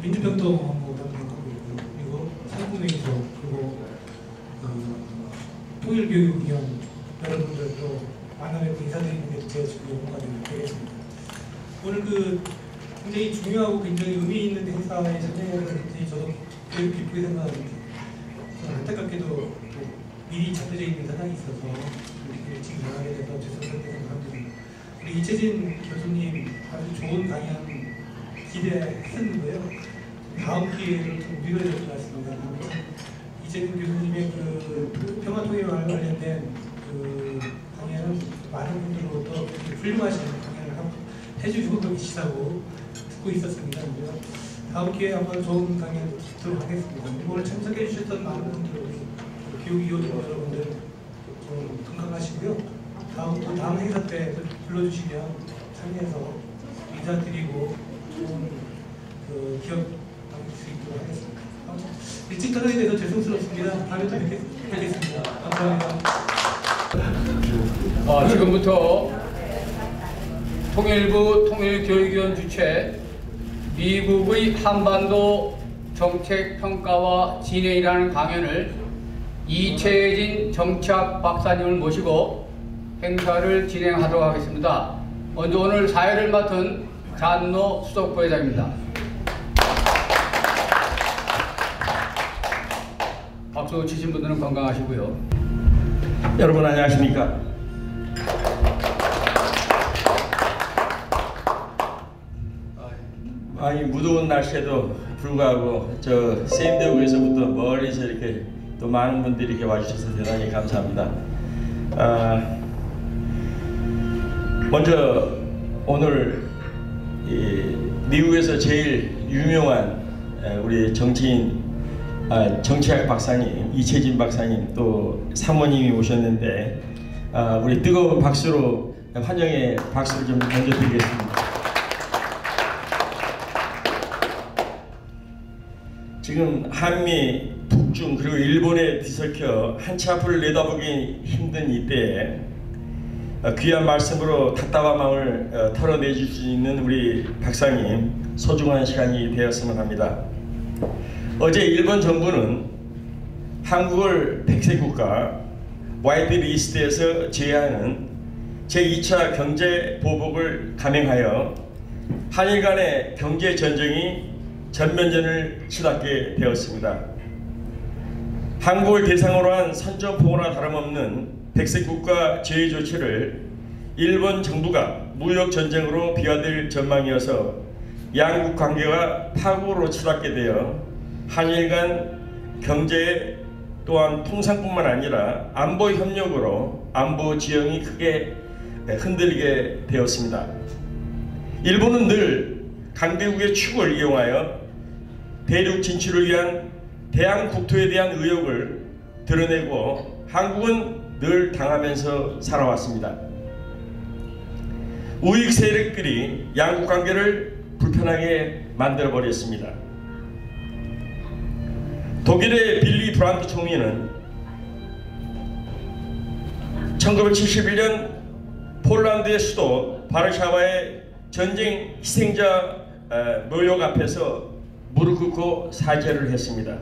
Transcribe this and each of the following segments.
민주평통 업무 담당하고 있고요. 그리고 상부회의소 그리고 통일교육위원 여러분들도 만나뵙고 인사드리는 게 제 지금 업무가 되겠습니다. 오늘 굉장히 중요하고 굉장히 의미 있는 행사에 참여해서 굉장히 저도 매우 기쁘게 생각하는데 안타깝게도 미리 잡혀져 있는 사장이 있어서 이렇게 일찍 나가게 돼서 죄송하게 생각합니다. 우리 이채진 교수님 아주 좋은 강연 기대했었는데요. 다음 기회를 좀 미뤄야 될 것 같습니다. 이채진 교수님의 평화통일과 관련된 강연은 많은 분들로부터 훌륭하신 강연을 해주시고 계시다고 듣고 있었습니다. 다음 기회에 한번 좋은 강연 듣도록 하겠습니다. 오늘 참석해 주셨던 많은 분들, 교육위원 여러분들 좀 건강하시고요. 다음 행사 때 불러주시면 참여해서 인사드리고 좋은 기억 남길 수 있도록 하겠습니다. 일찍 떠나게 돼서 죄송스럽습니다. 다음에 또 뵙겠습니다. 감사합니다. 지금부터 통일부 통일교육위원 주최 미국의 한반도 정책평가와 진행이라는 강연을 이채진 정치학 박사님을 모시고 행사를 진행하도록 하겠습니다. 먼저 오늘 사회를 맡은 잔노 수석부회장입니다. 박수 치신 분들은 건강하시고요. 여러분 안녕하십니까? 이 무더운 날씨에도 불구하고 저 세임대국에서부터 멀리서 이렇게 또 많은 분들이 이렇게 와주셔서 대단히 감사합니다. 먼저 오늘 미국에서 제일 유명한 우리 정치학 박사님 이채진 박사님 또 사모님이 오셨는데 우리 뜨거운 박수로 환영의 박수를 좀 던져드리겠습니다. 지금 한미, 북중 그리고 일본에 뒤섞여 한치 앞을 내다보기 힘든 이때에 귀한 말씀으로 답답한 마음을 털어내줄 수 있는 우리 박사님 소중한 시간이 되었으면 합니다. 어제 일본 정부는 한국을 백색국가 화이트리스트에서 제외하는 제2차 경제 보복을 감행하여 한일 간의 경제 전쟁이 전면전을 치닫게 되었습니다. 한국을 대상으로 한 선전포고나 다름없는 백색국가 제외 조치를 일본 정부가 무역전쟁으로 비화될 전망이어서 양국 관계가 파국으로 치닫게 되어 한일 간 경제 또한 통상뿐만 아니라 안보 협력으로 안보 지형이 크게 흔들리게 되었습니다. 일본은 늘 강대국의 축을 이용하여 대륙 진출을 위한 대양 국토에 대한 의욕을 드러내고 한국은 늘 당하면서 살아왔습니다. 우익 세력들이 양국 관계를 불편하게 만들어버렸습니다. 독일의 빌리 브란트 총리는 1971년 폴란드의 수도 바르샤바의 전쟁 희생자 묘역 앞에서 무릎 꿇고 사죄를 했습니다.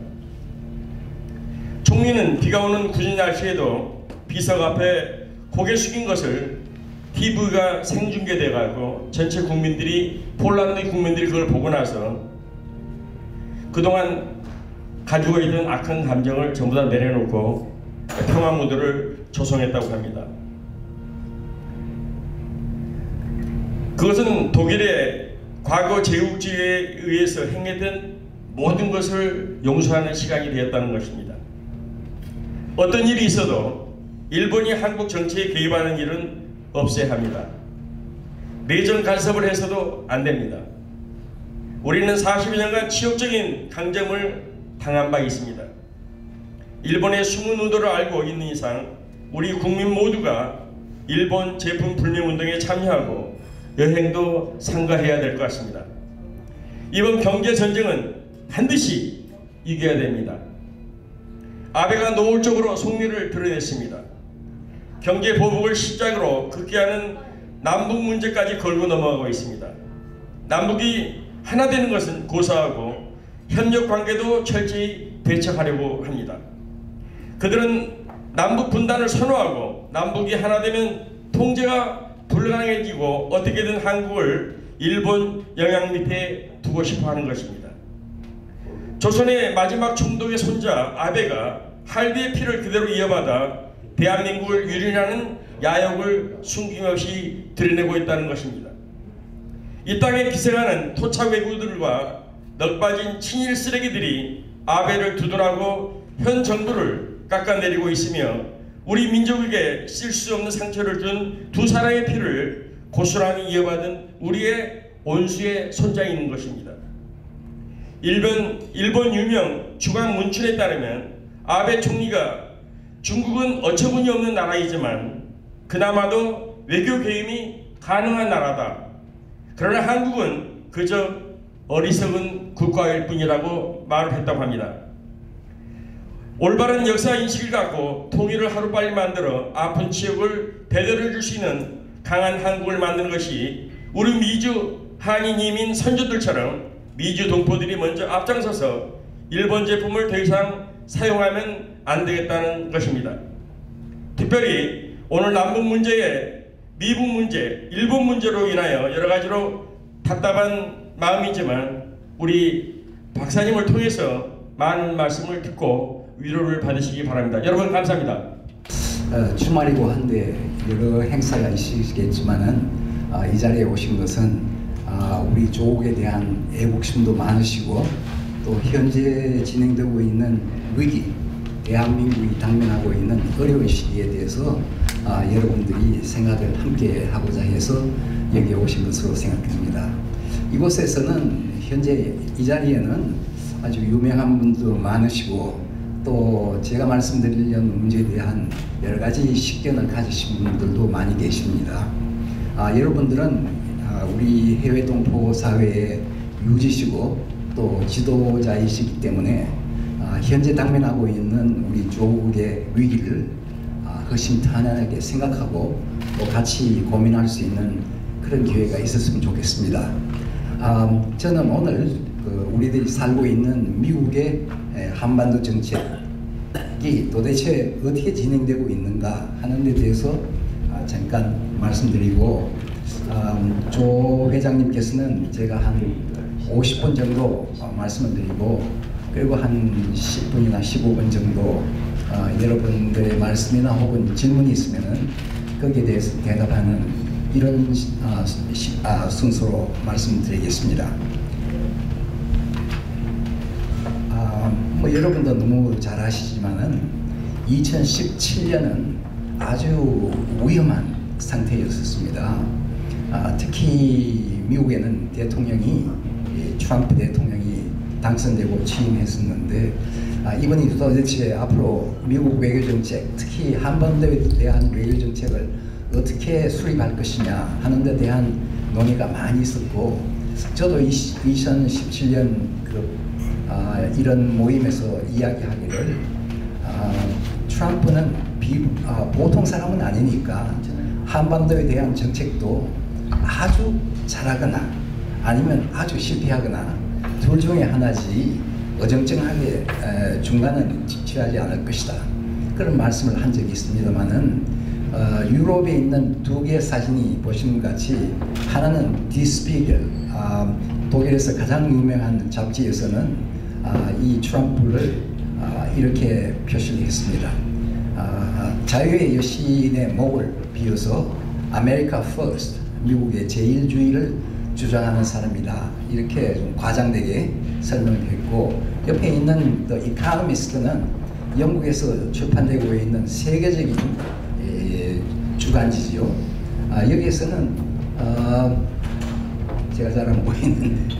총리는 비가 오는 굳은 날씨에도 비석 앞에 고개 숙인 것을 TV가 생중계돼가지고 전체 국민들이 폴란드 국민들이 그걸 보고 나서 그동안 가지고 있던 악한 감정을 전부 다 내려놓고 평화 무드를 조성했다고 합니다. 그것은 독일의 과거 제국주의에 의해서 행했던 모든 것을 용서하는 시간이 되었다는 것입니다. 어떤 일이 있어도 일본이 한국 정치에 개입하는 일은 없어야 합니다. 내전 간섭을 해서도 안 됩니다. 우리는 40여 년간 치욕적인 강점을 당한 바 있습니다. 일본의 숨은 의도를 알고 있는 이상 우리 국민 모두가 일본 제품 불매운동에 참여하고 여행도 참가해야 될 것 같습니다. 이번 경제전쟁은 반드시 이겨야 됩니다. 아베가 노골적으로 속내를 드러냈습니다. 경제 보복을 시작으로 극기하는 남북 문제까지 걸고 넘어가고 있습니다. 남북이 하나 되는 것은 고사하고 협력 관계도 철저히 배척하려고 합니다. 그들은 남북 분단을 선호하고 남북이 하나 되면 통제가 불가능해지고 어떻게든 한국을 일본 영향 밑에 두고 싶어 하는 것입니다. 조선의 마지막 총독의 손자 아베가 할비의 피를 그대로 이어받아 대한민국을 유린하는 야욕을 숨김없이 드러내고 있다는 것입니다. 이 땅에 기생하는 토착 외구들과 넉빠진 친일 쓰레기들이 아베를 두둔하고 현 정부를 깎아내리고 있으며 우리 민족에게 쓸 수 없는 상처를 준 두 사람의 피를 고스란히 이어받은 우리의 온수의 손자에 있는 것입니다. 일본 유명 주간 문춘에 따르면 아베 총리가 중국은 어처구니 없는 나라이지만 그나마도 외교 개임이 가능한 나라다. 그러나 한국은 그저 어리석은 국가일 뿐이라고 말을 했다고 합니다. 올바른 역사 인식을 갖고 통일을 하루빨리 만들어 아픈 지역을 배려해 줄 수 있는 강한 한국을 만드는 것이 우리 미주 한인 이민 선조들처럼 미주 동포들이 먼저 앞장서서 일본 제품을 더 이상 사용하면 안 되겠다는 것입니다. 특별히 오늘 남북 문제에 미북 문제, 일본 문제로 인하여 여러 가지로 답답한 마음이지만 우리 박사님을 통해서 많은 말씀을 듣고 위로를 받으시기 바랍니다. 여러분 감사합니다. 주말이고 한데 여러 행사가 있으시겠지만은 이 자리에 오신 것은 우리 조국에 대한 애국심도 많으시고 또 현재 진행되고 있는 위기, 대한민국이 당면하고 있는 어려운 시기에 대해서 여러분들이 생각을 함께 하고자 해서 여기 오신 것으로 생각됩니다. 이곳에서는 현재 이 자리에는 아주 유명한 분도 많으시고 또 제가 말씀드리려는 문제에 대한 여러 가지 식견을 가지신 분들도 많이 계십니다. 여러분들은 우리 해외 동포 사회의 유지시고 또 지도자이시기 때문에 현재 당면하고 있는 우리 조국의 위기를 허심탄회하게 생각하고 또 같이 고민할 수 있는 그런 기회가 있었으면 좋겠습니다. 저는 오늘 우리들이 살고 있는 미국의 한반도 정책이 도대체 어떻게 진행되고 있는가 하는 데 대해서 잠깐 말씀드리고 조 회장님께서는 제가 한 50분 정도 말씀을 드리고 그리고 한 10분이나 15분 정도 여러분들의 말씀이나 혹은 질문이 있으면은 거기에 대해서 대답하는 이런 순서로 말씀드리겠습니다. 여러분도 너무 잘 아시지만은 2017년은 아주 위험한 상태였었습니다. 특히 미국에는 트럼프 대통령이 당선되고 취임했었는데 이번이 도대체 앞으로 미국 외교정책, 특히 한반도에 대한 외교정책을 어떻게 수립할 것이냐 하는 데 대한 논의가 많이 있었고 저도 2017년 이런 모임에서 이야기하기를 트럼프는 보통 사람은 아니니까 한반도에 대한 정책도 아주 잘하거나 아니면 아주 실패하거나 둘 중에 하나지 어정쩡하게 중간은 취하지 않을 것이다. 그런 말씀을 한 적이 있습니다만은 유럽에 있는 두 개의 사진이 보시는 것 같이 하나는 디스피겔 독일에서 가장 유명한 잡지에서는 이 트럼프를 이렇게 표시를 했습니다. 자유의 여신의 목을 비워서 아메리카 퍼스트, 미국의 제일주의를 주장하는 사람이다. 이렇게 좀 과장되게 설명을 했고 옆에 있는 The Economist는 영국에서 출판되고 있는 세계적인 주간지지요. 여기에서는 제가 잘 안 보이는데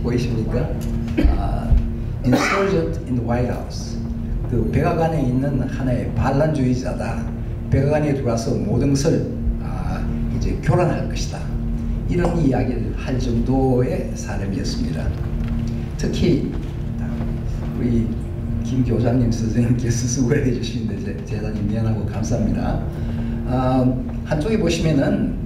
보이십니까? Insurgent in the White House. 그 백악관에 있는 하나의 반란주의자다. 백악관에 들어와서 모든 것을 이제 교란할 것이다. 이런 이야기를 할 정도의 사람이었습니다. 특히 우리 김 교장님 선생님께서 수고를 해주시는데 대단히 미안하고 감사합니다. 한쪽에 보시면은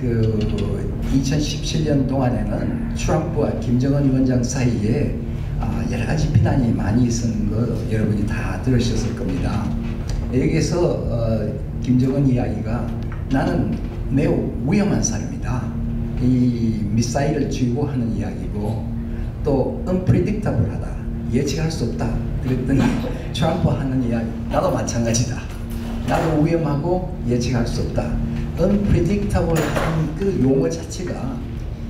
그 2017년 동안에는 트럼프와 김정은 위원장 사이에 여러 가지 비난이 많이 있었는 거 여러분이 다 들으셨을 겁니다. 여기에서 김정은 이야기가 나는 매우 위험한 사람이다. 이 미사일을 쥐고 하는 이야기고 또 unpredictable하다. 예측할 수 없다. 그랬더니 트럼프 하는 이야기 나도 마찬가지다. 나도 위험하고 예측할 수 없다. unpredictable한 그 용어 자체가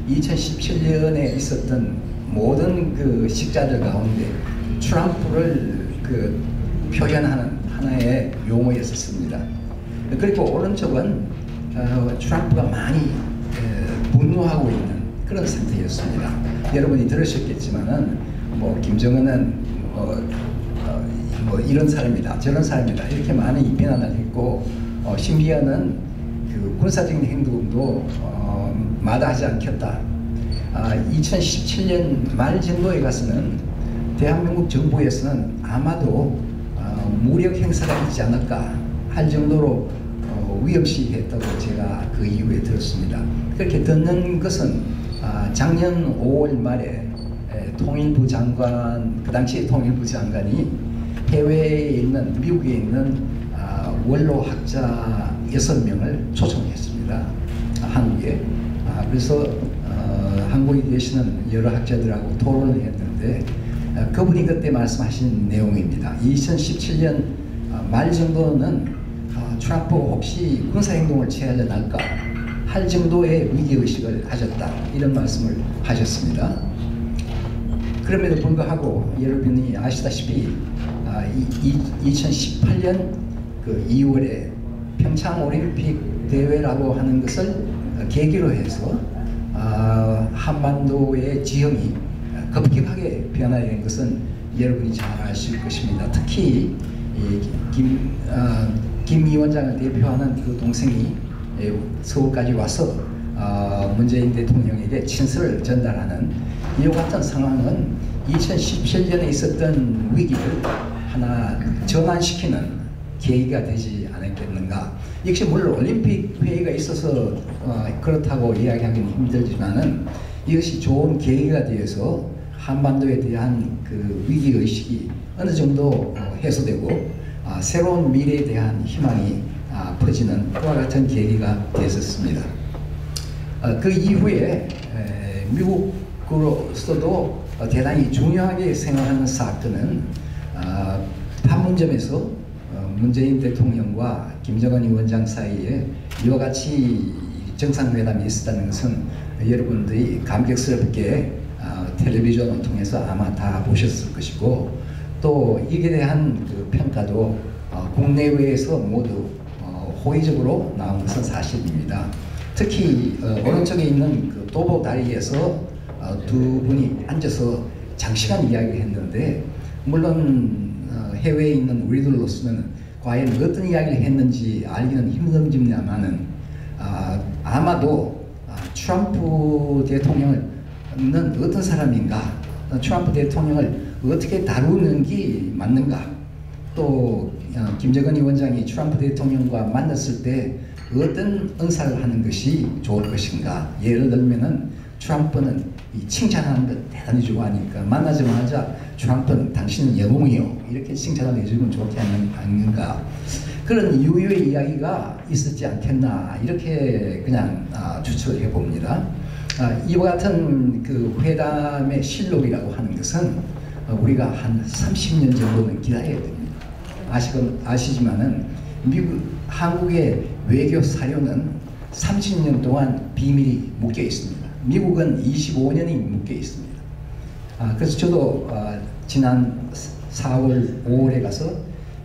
2017년에 있었던 모든 그 식자들 가운데 트럼프를 그 표현하는 하나의 용어였었습니다. 그리고 오른쪽은 트럼프가 많이 분노하고 있는 그런 상태였습니다. 여러분이 들으셨겠지만은 뭐 김정은은 뭐 이런 사람이다 저런 사람이다 이렇게 많은 비난을 했고 심지어는 그 군사적인 행동도 마다하지 않겠다. 2017년 말 정도에 가서는 대한민국 정부에서는 아마도 무력 행사가 있지 않을까 할 정도로 위험시했다고 제가 그 이후에 들었습니다. 그렇게 듣는 것은 작년 5월 말에 통일부 장관, 그 당시에 통일부 장관이 해외에 있는 미국에 있는 원로 학자 6명을 초청했습니다. 한국에. 그래서 한국에 계시는 여러 학자들하고 토론을 했는데 그분이 그때 말씀하신 내용입니다. 2017년 말 정도는 트럼프 혹시 군사행동을 취하지 않을까 할 정도의 위기의식을 가졌다. 이런 말씀을 하셨습니다. 그럼에도 불구하고 여러분이 아시다시피 2018년 그 2월에 평창 올림픽 대회라고 하는 것을 계기로 해서 한반도의 지형이 급격하게 변화된 것은 여러분이 잘 아실 것입니다. 특히 김 위원장을 대표하는 그 동생이 서울까지 와서 문재인 대통령에게 친서를 전달하는 이와 같은 상황은 2017년에 있었던 위기를 하나 전환시키는 계기가 되지 않았겠는가. 역시 물론 올림픽 회의가 있어서 그렇다고 이야기하기는 힘들지만은 이것이 좋은 계기가 되어서 한반도에 대한 그 위기의식이 어느 정도 해소되고 새로운 미래에 대한 희망이 퍼지는 그와 같은 계기가 됐었습니다. 그 이후에 미국으로서도 대단히 중요하게 생각하는 사건은 판문점에서 문재인 대통령과 김정은 위원장 사이에 이와 같이 정상회담이 있었다는 것은 여러분들이 감격스럽게 텔레비전을 통해서 아마 다 보셨을 것이고 또 이에 대한 그 평가도 국내외에서 모두 호의적으로 나온 것은 사실입니다. 특히 오른쪽에 있는 그 도보 다리에서 두 분이 앉아서 장시간 이야기를 했는데 물론 해외에 있는 우리들로서는 과연 어떤 이야기를 했는지 알기는 힘듭니다만은 아마도 트럼프 대통령은 어떤 사람인가, 트럼프 대통령을 어떻게 다루는 게 맞는가, 또 김정은 위원장이 트럼프 대통령과 만났을 때 어떤 응사를 하는 것이 좋을 것인가. 예를 들면은 트럼프는 이 칭찬하는 걸 대단히 좋아하니까 만나자마자 트럼프는 당신은 영웅이요 이렇게 칭찬을 해주면 좋지 않는가. 그런 유효의 이야기가 있었지 않겠나 이렇게 그냥 추측을 해봅니다. 이와 같은 그 회담의 실록이라고 하는 것은 우리가 한 30년 정도는 기다려야 됩니다. 아시지만은 한국의 외교 사료는 30년 동안 비밀이 묶여 있습니다. 미국은 25년이 묶여 있습니다. 그래서 저도 지난 4월, 5월에 가서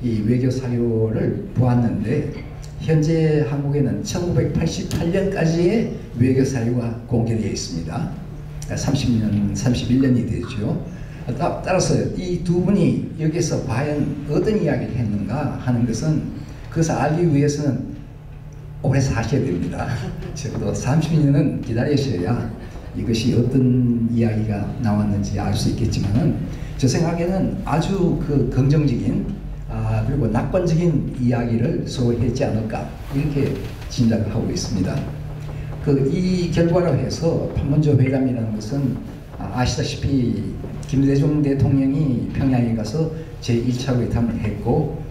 이 외교 사료를 보았는데 현재 한국에는 1988년까지의 외교 사료가 공개되어 있습니다. 31년이 되죠. 따라서 이 두 분이 여기서 과연 어떤 이야기를 했는가 하는 것은 그것을 알기 위해서는 오래 사셔야 됩니다. 적어도 30년은 기다리셔야 이것이 어떤 이야기가 나왔는지 알 수 있겠지만은 저 생각에는 아주 그 긍정적인 그리고 낙관적인 이야기를 소개했지 않을까 이렇게 짐작을 하고 있습니다. 이 결과로 해서 판문점 회담이라는 것은 아시다시피 김대중 대통령이 평양에 가서 제1차 회담을 했고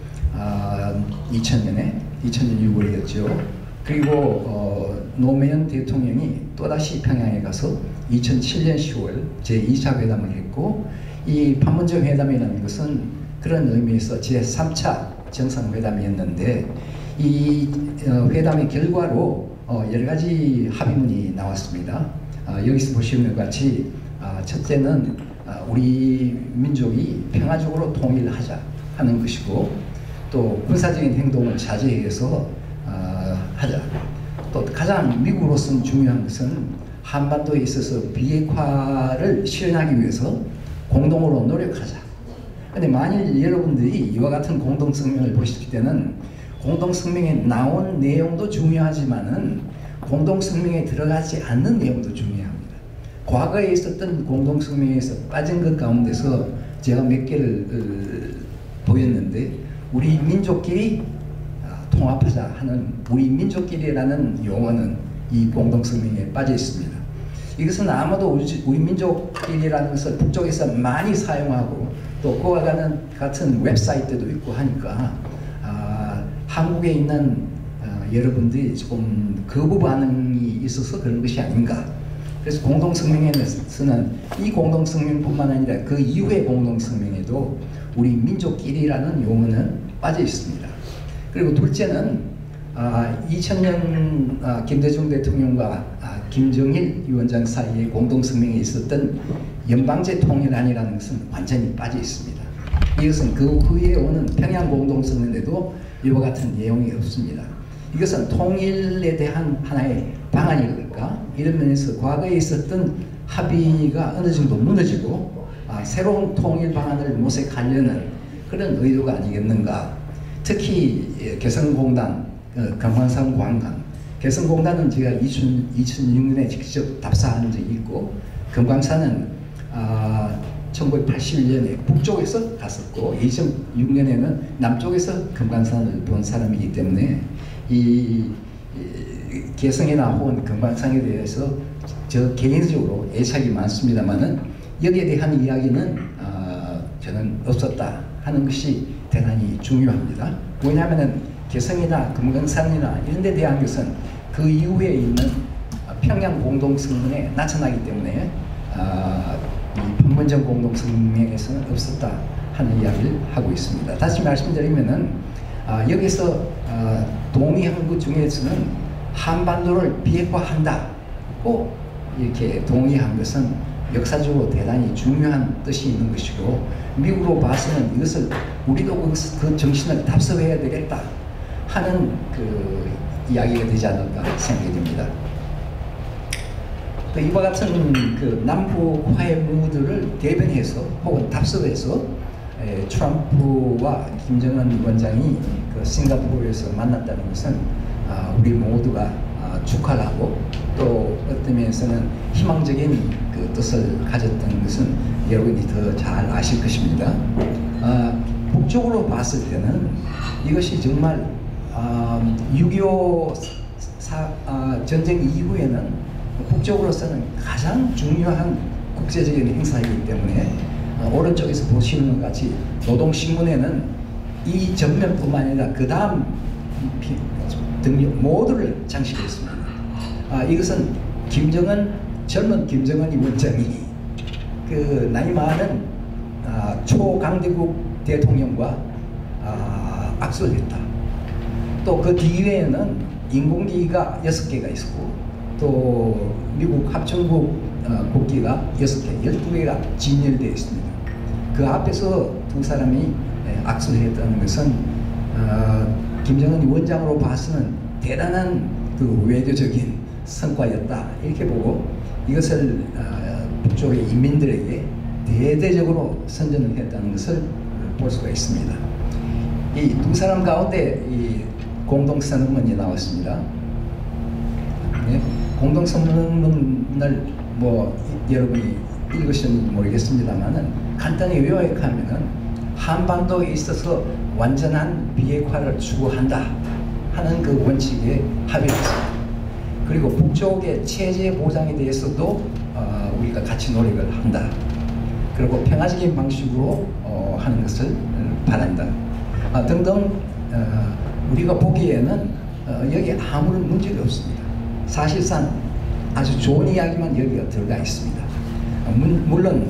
2000년 6월이었죠. 그리고 노무현 대통령이 또다시 평양에 가서 2007년 10월 제2차 회담을 했고 이 판문점 회담이라는 것은 그런 의미에서 제3차 정상회담이었는데 이 회담의 결과로 여러 가지 합의문이 나왔습니다. 여기서 보시는 것 같이 첫째는 우리 민족이 평화적으로 통일하자 하는 것이고 또 군사적인 행동을 자제해서 하자. 또 가장 미국으로서는 중요한 것은 한반도에 있어서 비핵화를 실현하기 위해서 공동으로 노력하자. 근데 만일 여러분들이 이와 같은 공동성명을 보실 때는 공동성명에 나온 내용도 중요하지만은 공동성명에 들어가지 않는 내용도 중요합니다. 과거에 있었던 공동성명에서 빠진 것 가운데서 제가 몇 개를 보였는데 우리 민족끼리 통합하자 하는 우리 민족끼리라는 용어는 이 공동성명에 빠져 있습니다. 이것은 아마도 우리 민족끼리라는 것을 북쪽에서 많이 사용하고 또 그와 같은 웹사이트도 있고 하니까 한국에 있는 여러분들이 조금 거부 반응이 있어서 그런 것이 아닌가. 그래서 공동성명에서는 이 공동성명뿐만 아니라 그 이후의 공동성명에도 우리 민족끼리라는 용어는 빠져 있습니다. 그리고 둘째는 2000년 김대중 대통령과 김정일 위원장 사이에 공동성명에 있었던 연방제 통일안이라는 것은 완전히 빠져 있습니다. 이것은 그 후에 오는 평양 공동성명에도 이와 같은 내용이 없습니다. 이것은 통일에 대한 하나의 방안이랄까 이런 면에서 과거에 있었던 합의가 어느 정도 무너지고 새로운 통일 방안을 모색하려는 그런 의도가 아니겠는가. 특히 개성공단, 금강산 관광, 개성공단은 제가 2006년에 직접 답사한 적이 있고 금강산은 1981년에 북쪽에서 갔었고 2006년에는 남쪽에서 금강산을 본 사람이기 때문에 이 개성이나 혹은 금강산에 대해서 저 개인적으로 애착이 많습니다만은 여기에 대한 이야기는 저는 없었다 하는 것이 대단히 중요합니다. 왜냐하면 개성이나 금강산이나 이런 데 대한 것은 그 이후에 있는 평양 공동성명에 나타나기 때문에 이 판문점 공동성명에서는 없었다 하는 이야기를 하고 있습니다. 다시 말씀드리면은 여기서 동의한 것 중에서는 한반도를 비핵화한다고 이렇게 동의한 것은 역사적으로 대단히 중요한 뜻이 있는 것이고 미국으로 봐서는 이것을 우리도 그 정신을 답습해야 되겠다 하는 그 이야기가 되지 않을까 생각이 됩니다. 또 이와 같은 그 남북 화해 무드를 대변해서 혹은 답습해서 트럼프와 김정은 위원장이 그 싱가포르에서 만났다는 것은 우리 모두가 축하를 하고 또 어떤 면에서는 희망적인 그 뜻을 가졌던 것은 여러분이 더 잘 아실 것입니다. 북쪽으로 봤을 때는 이것이 정말 6.25 전쟁 이후에는 북쪽으로서는 가장 중요한 국제적인 행사이기 때문에 오른쪽에서 보시는 것 같이 노동신문에는 이 전면뿐만 아니라 그 다음 등록 모두를 장식했습니다. 이것은 젊은 김정은 위원장이 그 나이 많은 초강대국 대통령과 악수를 했다. 또 그 뒤에는 인공기가 6개가 있었고 또 미국 합중국 국기가 6개, 12개가 진열되어 있습니다. 그 앞에서 두 사람이 악수를 했다는 것은 김정은 위원장으로 봐서는 대단한 그 외교적인 성과였다 이렇게 보고 이것을 북쪽의 인민들에게 대대적으로 선전을 했다는 것을 볼 수가 있습니다. 이 두 사람 가운데 이 공동선언문이 나왔습니다. 네? 공동선언문을 뭐 여러분이 읽으셨는지 모르겠습니다만은 간단히 요약하면은 한반도에 있어서 완전한 비핵화를 추구한다 하는 그 원칙에 합의했습니다. 그리고 북쪽의 체제 보장에 대해서도 우리가 같이 노력을 한다. 그리고 평화적인 방식으로 하는 것을 바란다. 등등 우리가 보기에는 여기 아무런 문제가 없습니다. 사실상 아주 좋은 이야기만 여기가 들어가 있습니다. 물론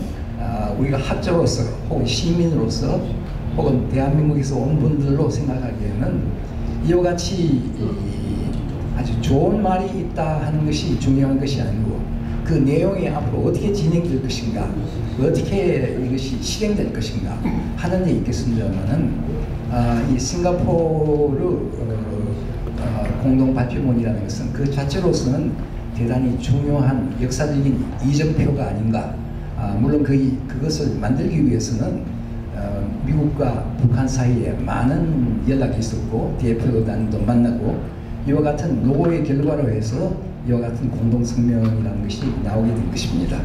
우리가 학자로서 혹은 시민으로서 혹은 대한민국에서 온 분들로 생각하기에는 이와 같이 아주 좋은 말이 있다 하는 것이 중요한 것이 아니고 그 내용이 앞으로 어떻게 진행될 것인가, 어떻게 이것이 실행될 것인가 하는 데 있겠습니다만은 이 싱가포르 공동 발표문이라는 것은 그 자체로서는 대단히 중요한 역사적인 이정표가 아닌가. 물론 그것을 만들기 위해서는 미국과 북한 사이에 많은 연락이 있었고 대표단도 만나고 이와 같은 노고의 결과로 해서 이와 같은 공동성명이라는 것이 나오게 된 것입니다.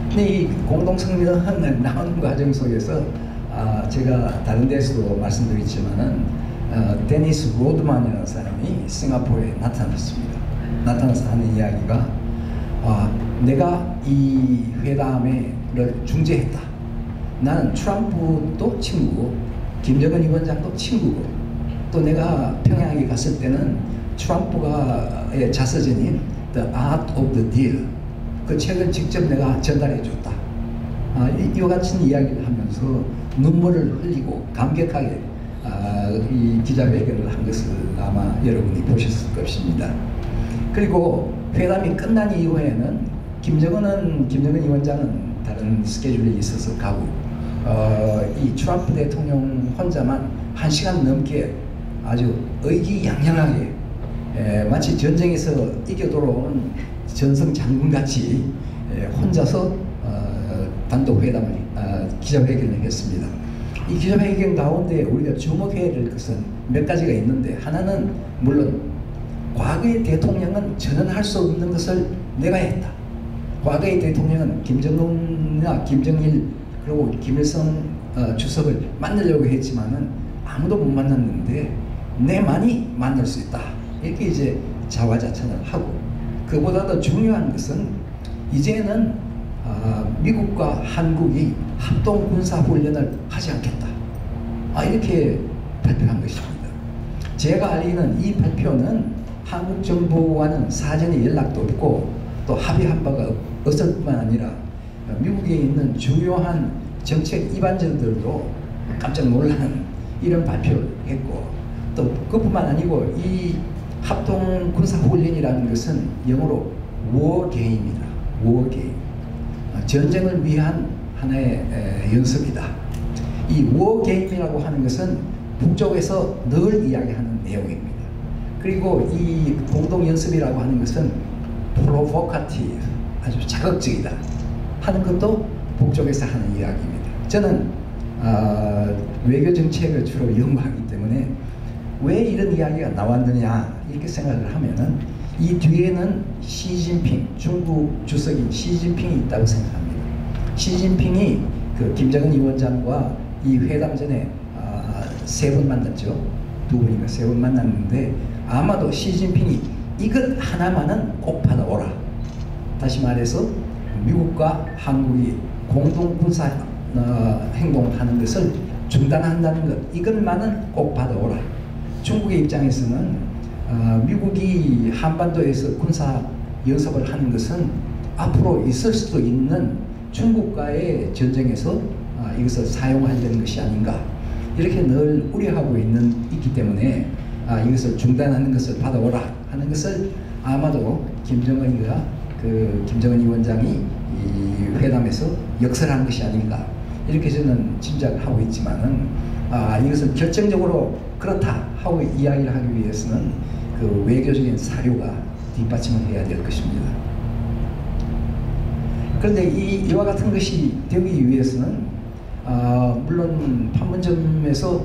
근데 이 공동성명은 나오는 과정 속에서 제가 다른 데서도 말씀드렸지만은 데니스 로드만이라는 사람이 싱가포르에 나타났습니다. 나타나서 하는 이야기가 내가 이 회담을 중재했다. 나는 트럼프도 친구고 김정은 위원장도 친구고 또 내가 평양에 갔을 때는 트럼프의 자서전인 The Art of the Deal 그 책을 직접 내가 전달해 줬다. 이와 같은 이야기를 하면서 눈물을 흘리고 감격하게 이 기자회견을 한 것을 아마 여러분이 보셨을 것입니다. 그리고 회담이 끝난 이후에는 김정은 위원장은 다른 스케줄이 있어서 가고 이 트럼프 대통령 혼자만 1시간 넘게 아주 의기양양하게 마치 전쟁에서 이겨 돌아온 전성 장군같이 혼자서 단독 회담을 기자회견을 했습니다. 이 기자회견 가운데 우리가 주목해야 될 것은 몇 가지가 있는데 하나는 물론 과거의 대통령은 전언할 수 없는 것을 내가 했다. 과거의 대통령은 김정은이나 김정일 그리고 김일성 주석을 만나려고 했지만은 아무도 못 만났는데 내만이 만날 수 있다. 이렇게 이제 자화자찬을 하고 그보다 더 중요한 것은 이제는 미국과 한국이 합동 군사 훈련을 하지 않겠다. 이렇게 발표한 것입니다. 제가 알기는 이 발표는 한국 정부와는 사전에 연락도 없고 또 합의한 바가 없을 뿐만 아니라 미국에 있는 주요한 정책 이반자들도 깜짝 놀라는 이런 발표를 했고 또 그뿐만 아니고 이 합동 군사 훈련이라는 것은 영어로 war game입니다. war game. 전쟁을 위한 하나의 연습이다. 이 war game이라고 하는 것은 북쪽에서 늘 이야기하는 내용입니다. 그리고 이 공동 연습이라고 하는 것은 provocative, 아주 자극적이다 하는 것도 북쪽에서 하는 이야기입니다. 저는 외교 정책을 주로 연구하기 때문에 왜 이런 이야기가 나왔느냐 이렇게 생각을 하면은 이 뒤에는 시진핑, 중국 주석인 시진핑이 있다고 생각합니다. 시진핑이 그 김정은 위원장과 이 회담 전에 3번 만났죠. 2번인가 3번 만났는데 아마도 시진핑이 이것 하나만은 꼭 받아오라. 다시 말해서 미국과 한국이 공동 군사 행동하는 것을 중단한다는 것 이것만은 꼭 받아오라. 중국의 입장에서는 미국이 한반도에서 군사 연습을 하는 것은 앞으로 있을 수도 있는 중국과의 전쟁에서 이것을 사용하려는 것이 아닌가 이렇게 늘 우려하고 있기 때문에 이것을 중단하는 것을 받아오라 하는 것을 아마도 김정은 위원장이 이 회담에서 역설한 것이 아닌가 이렇게 저는 짐작하고 있지만은 이것을 결정적으로 그렇다 하고 이야기를 하기 위해서는 그 외교적인 사료가 뒷받침을 해야 될 것입니다. 그런데 이와 같은 것이 되기 위해서는 물론 판문점에서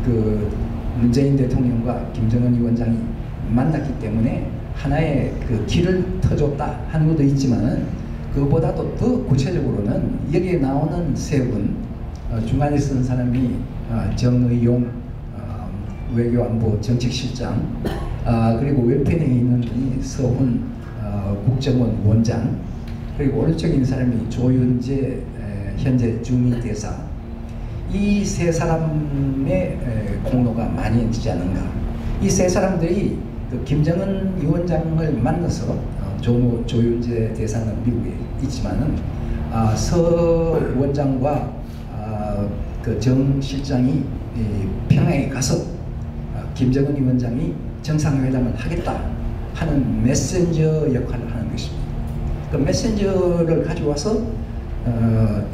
그 문재인 대통령과 김정은 위원장이 만났기 때문에 하나의 그 길을 터줬다 하는 것도 있지만은 그보다도 더 구체적으로는 여기에 나오는 3분 중간에 쓰는 사람이 정의용 외교안보 정책실장 그리고 왼편에 있는 분이 서훈 국정원 원장, 그리고 오른쪽에 있는 사람이 조윤재 현재 주민대사. 이 세 사람의 공로가 많이 있지 않은가. 이 세 사람들이 그 김정은 위원장을 만나서 조윤재 대사는 미국에 있지만은 서 원장과 그 정 실장이 평양에 가서 김정은 위원장이 정상회담을 하겠다 하는 메신저 역할을 하는 것입니다. 그 메신저를 가져와서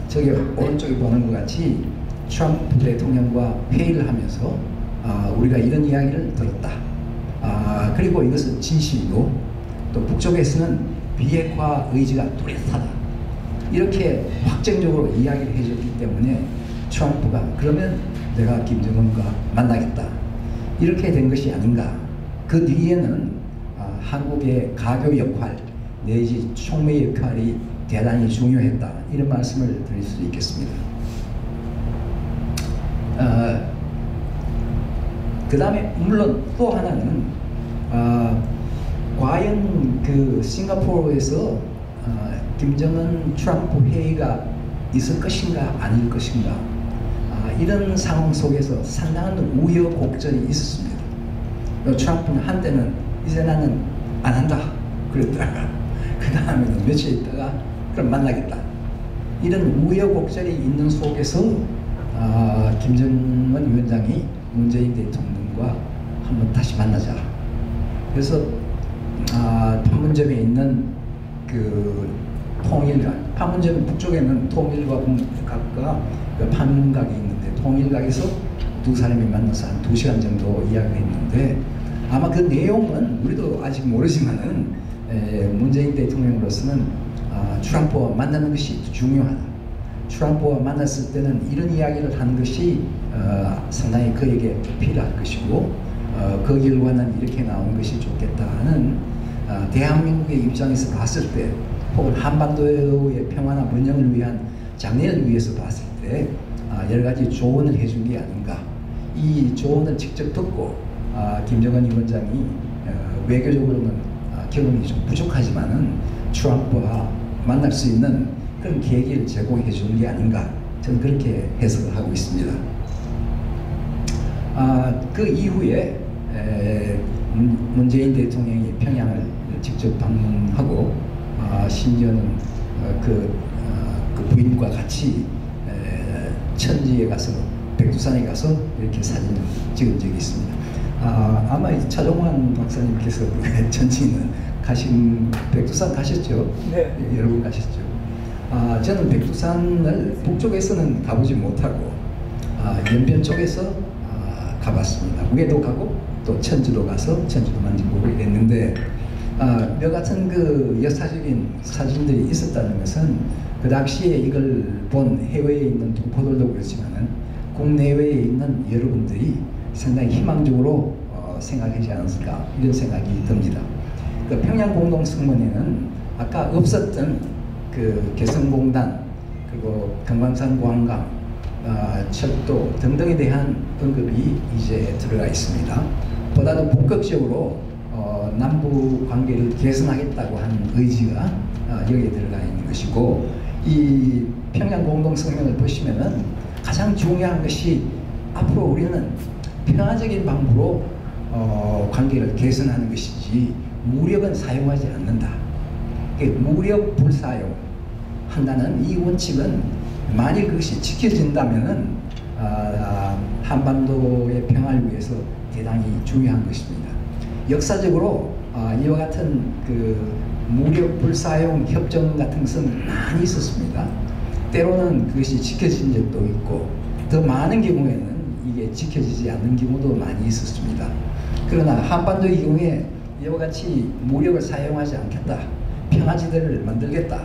저기 오른쪽에 보는 것 같이 트럼프 대통령과 회의를 하면서 우리가 이런 이야기를 들었다. 그리고 이것은 진실이고 또 북쪽에서는 비핵화 의지가 뚜렷하다. 이렇게 확정적으로 이야기를 해줬기 때문에 트럼프가 그러면 내가 김정은과 만나겠다. 이렇게 된 것이 아닌가. 그 뒤에는 한국의 가교 역할 내지 총매 역할이 대단히 중요했다. 이런 말씀을 드릴 수 있겠습니다. 그 다음에 물론 또 하나는 과연 그 싱가포르에서 김정은 트럼프 회의가 있을 것인가 아닐 것인가 이런 상황 속에서 상당한 우여곡절이 있었습니다. 트럼프는 한때는 이제 나는 안 한다 그랬다가 그 다음에는 며칠 있다가 그럼 만나겠다. 이런 우여곡절이 있는 속에서 김정은 위원장이 문재인 대통령과 한번 다시 만나자. 그래서 판문점에 있는 그 통일각, 판문점 북쪽에는 통일과 각과 그 판문각이 있는데 통일각에서 두 사람이 만나서 한 2시간 정도 이야기를 했는데 아마 그 내용은 우리도 아직 모르지만은 문재인 대통령으로서는 트럼프와 만나는 것이 중요하다. 트럼프와 만났을 때는 이런 이야기를 하는 것이 상당히 그에게 필요할 것이고 그 결과는 이렇게 나오는 것이 좋겠다는 대한민국의 입장에서 봤을 때 혹은 한반도의 평화나 번영을 위한 장래를 위해서 봤을 때 여러 가지 조언을 해준 게 아닌가. 이 조언을 직접 듣고 김정은 위원장이 외교적으로는 경험이 좀 부족하지만은 트럼프와 만날 수 있는 그런 계기를 제공해 준 게 아닌가. 저는 그렇게 해석을 하고 있습니다. 그 이후에 문재인 대통령이 평양을 직접 방문하고 심지어는 그 부인과 같이 천지에 가서 백두산에 가서 이렇게 사진을 찍은 적이 있습니다. 아마 차종환 박사님께서 전지는 백두산 가셨죠? 네. 여러 분 가셨죠? 저는 백두산을 북쪽에서는 가보지 못하고 연변 쪽에서 가봤습니다. 위에도 가고 또 천주도 가서 천주도 만지고 이랬는데 몇 같은 그 역사적인 사진들이 있었다는 것은 그 당시에 이걸 본 해외에 있는 동포들도 그렇지만은 국내외에 있는 여러분들이 상당히 희망적으로 생각하지 않았을까 이런 생각이 듭니다. 그 평양 공동성문에는 아까 없었던 그 개성공단 그리고 금강산 관광 철도 등등에 대한 언급이 이제 들어가 있습니다. 보다도 본격적으로 남북 관계를 개선하겠다고 하는 의지가 여기에 들어가 있는 것이고 이 평양 공동성명을 보시면은 가장 중요한 것이 앞으로 우리는 평화적인 방법으로 관계를 개선하는 것이지 무력은 사용하지 않는다. 무력 불사용 한다는 이 원칙은 만일 그것이 지켜진다면은 한반도의 평화를 위해서 대단히 중요한 것입니다. 역사적으로 이와 같은 그 무력 불사용 협정 같은 것은 많이 있었습니다. 때로는 그것이 지켜진 적도 있고 더 많은 경우에는 이게 지켜지지 않는 경우도 많이 있었습니다. 그러나 한반도의 경우에 이와 같이 무력을 사용하지 않겠다, 평화지대를 만들겠다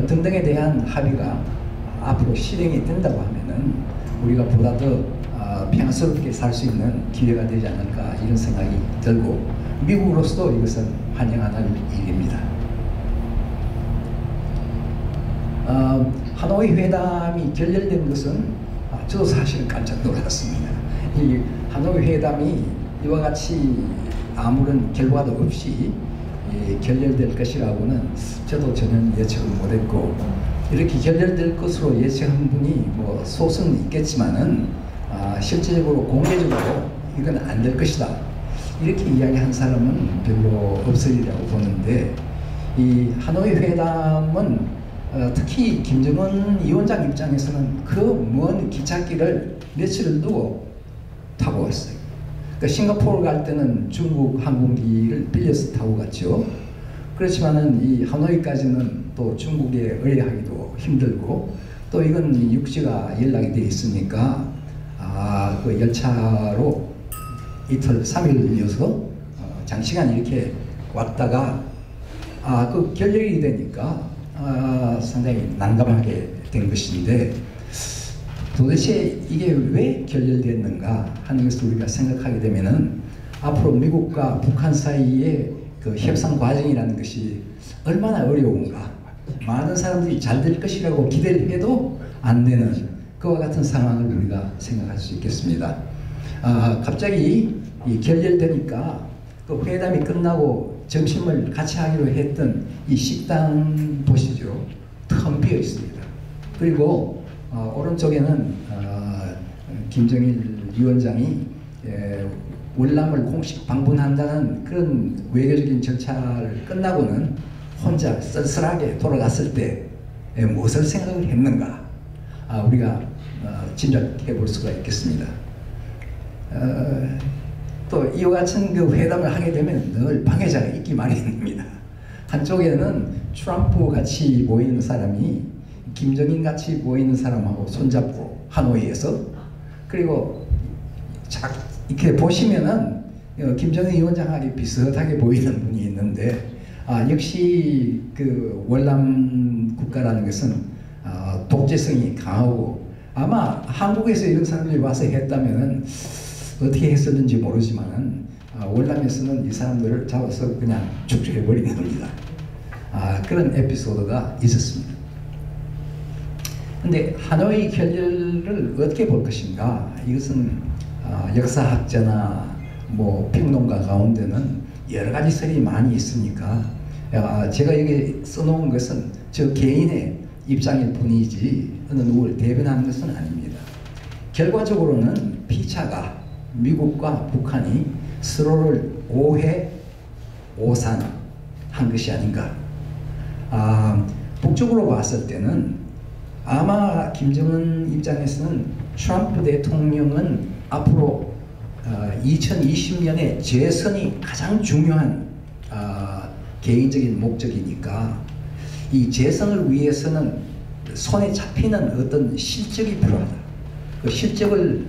등등에 대한 합의가 앞으로 실행이 된다고 하면은 우리가 보다 더 평화스럽게 살 수 있는 기회가 되지 않을까 이런 생각이 들고 미국으로서도 이것은 환영하는 일입니다. 하노이 회담이 결렬된 것은 저도 사실 깜짝 놀랐습니다. 이 하노이 회담이 이와 같이 아무런 결과도 없이 결렬될 것이라고는 저도 전혀 예측을 못했고, 이렇게 결렬될 것으로 예측한 분이 뭐 소수는 있겠지만은 실제적으로 공개적으로 이건 안 될 것이다 이렇게 이야기한 사람은 별로 없으리라고 보는데, 이 하노이 회담은 특히 김정은 위원장 입장에서는 그 먼 기찻길을 며칠을 두고 타고 왔어요. 그러니까 싱가포르 갈 때는 중국 항공기를 빌려서 타고 갔죠. 그렇지만은 이 하노이까지는 또 중국에 의뢰하기도 힘들고, 또 이건 육지가 연락이 돼 있으니까 그 열차로 이틀 3일이어서 장시간 이렇게 왔다가 그 결렬이 되니까 상당히 난감하게 된 것인데, 도대체 이게 왜 결렬됐는가 하는 것을 우리가 생각하게 되면은 앞으로 미국과 북한 사이의 그 협상 과정이라는 것이 얼마나 어려운가, 많은 사람들이 잘 될 것이라고 기대를 해도 안 되는 그와 같은 상황을 우리가 생각할 수 있겠습니다. 갑자기 이 결렬되니까 그 회담이 끝나고 점심을 같이 하기로 했던 이 식당 보시죠. 텅 비어 있습니다. 그리고 오른쪽에는 김정일 위원장이 월남을 공식 방문한다는 그런 외교적인 절차를 끝나고는 혼자 쓸쓸하게 돌아갔을 때 무엇을 생각을 했는가, 우리가 짐작해 볼 수가 있겠습니다. 또 이와 같은 그 회담을 하게 되면 늘 방해자가 있기 마련입니다. 한쪽에는 트럼프 같이 보이는 사람이 김정인 같이 보이는 사람하고 손잡고 하노이에서, 그리고 이렇게 보시면은 김정은 위원장하고 비슷하게 보이는 분이 있는데, 역시 그 월남 국가라는 것은 독재성이 강하고, 아마 한국에서 이런 사람들이 와서 했다면은 어떻게 했었는지 모르지만은 월남에서는 이 사람들을 잡아서 그냥 축출해버리는 겁니다. 그런 에피소드가 있었습니다. 근데 하노이 결렬을 어떻게 볼 것인가, 이것은 역사학자나 뭐 평론가 가운데는 여러 가지 설이 많이 있으니까 제가 여기 써놓은 것은 저 개인의 입장일 뿐이지 어느 누구를 대변하는 것은 아닙니다. 결과적으로는 피차가 미국과 북한이 서로를 오해, 오산한 것이 아닌가. 북쪽으로 봤을 때는 아마 김정은 입장에서는 트럼프 대통령은 앞으로 2020년에 재선이 가장 중요한 개인적인 목적이니까, 이 재선을 위해서는 손에 잡히는 어떤 실적이 필요하다. 그 실적을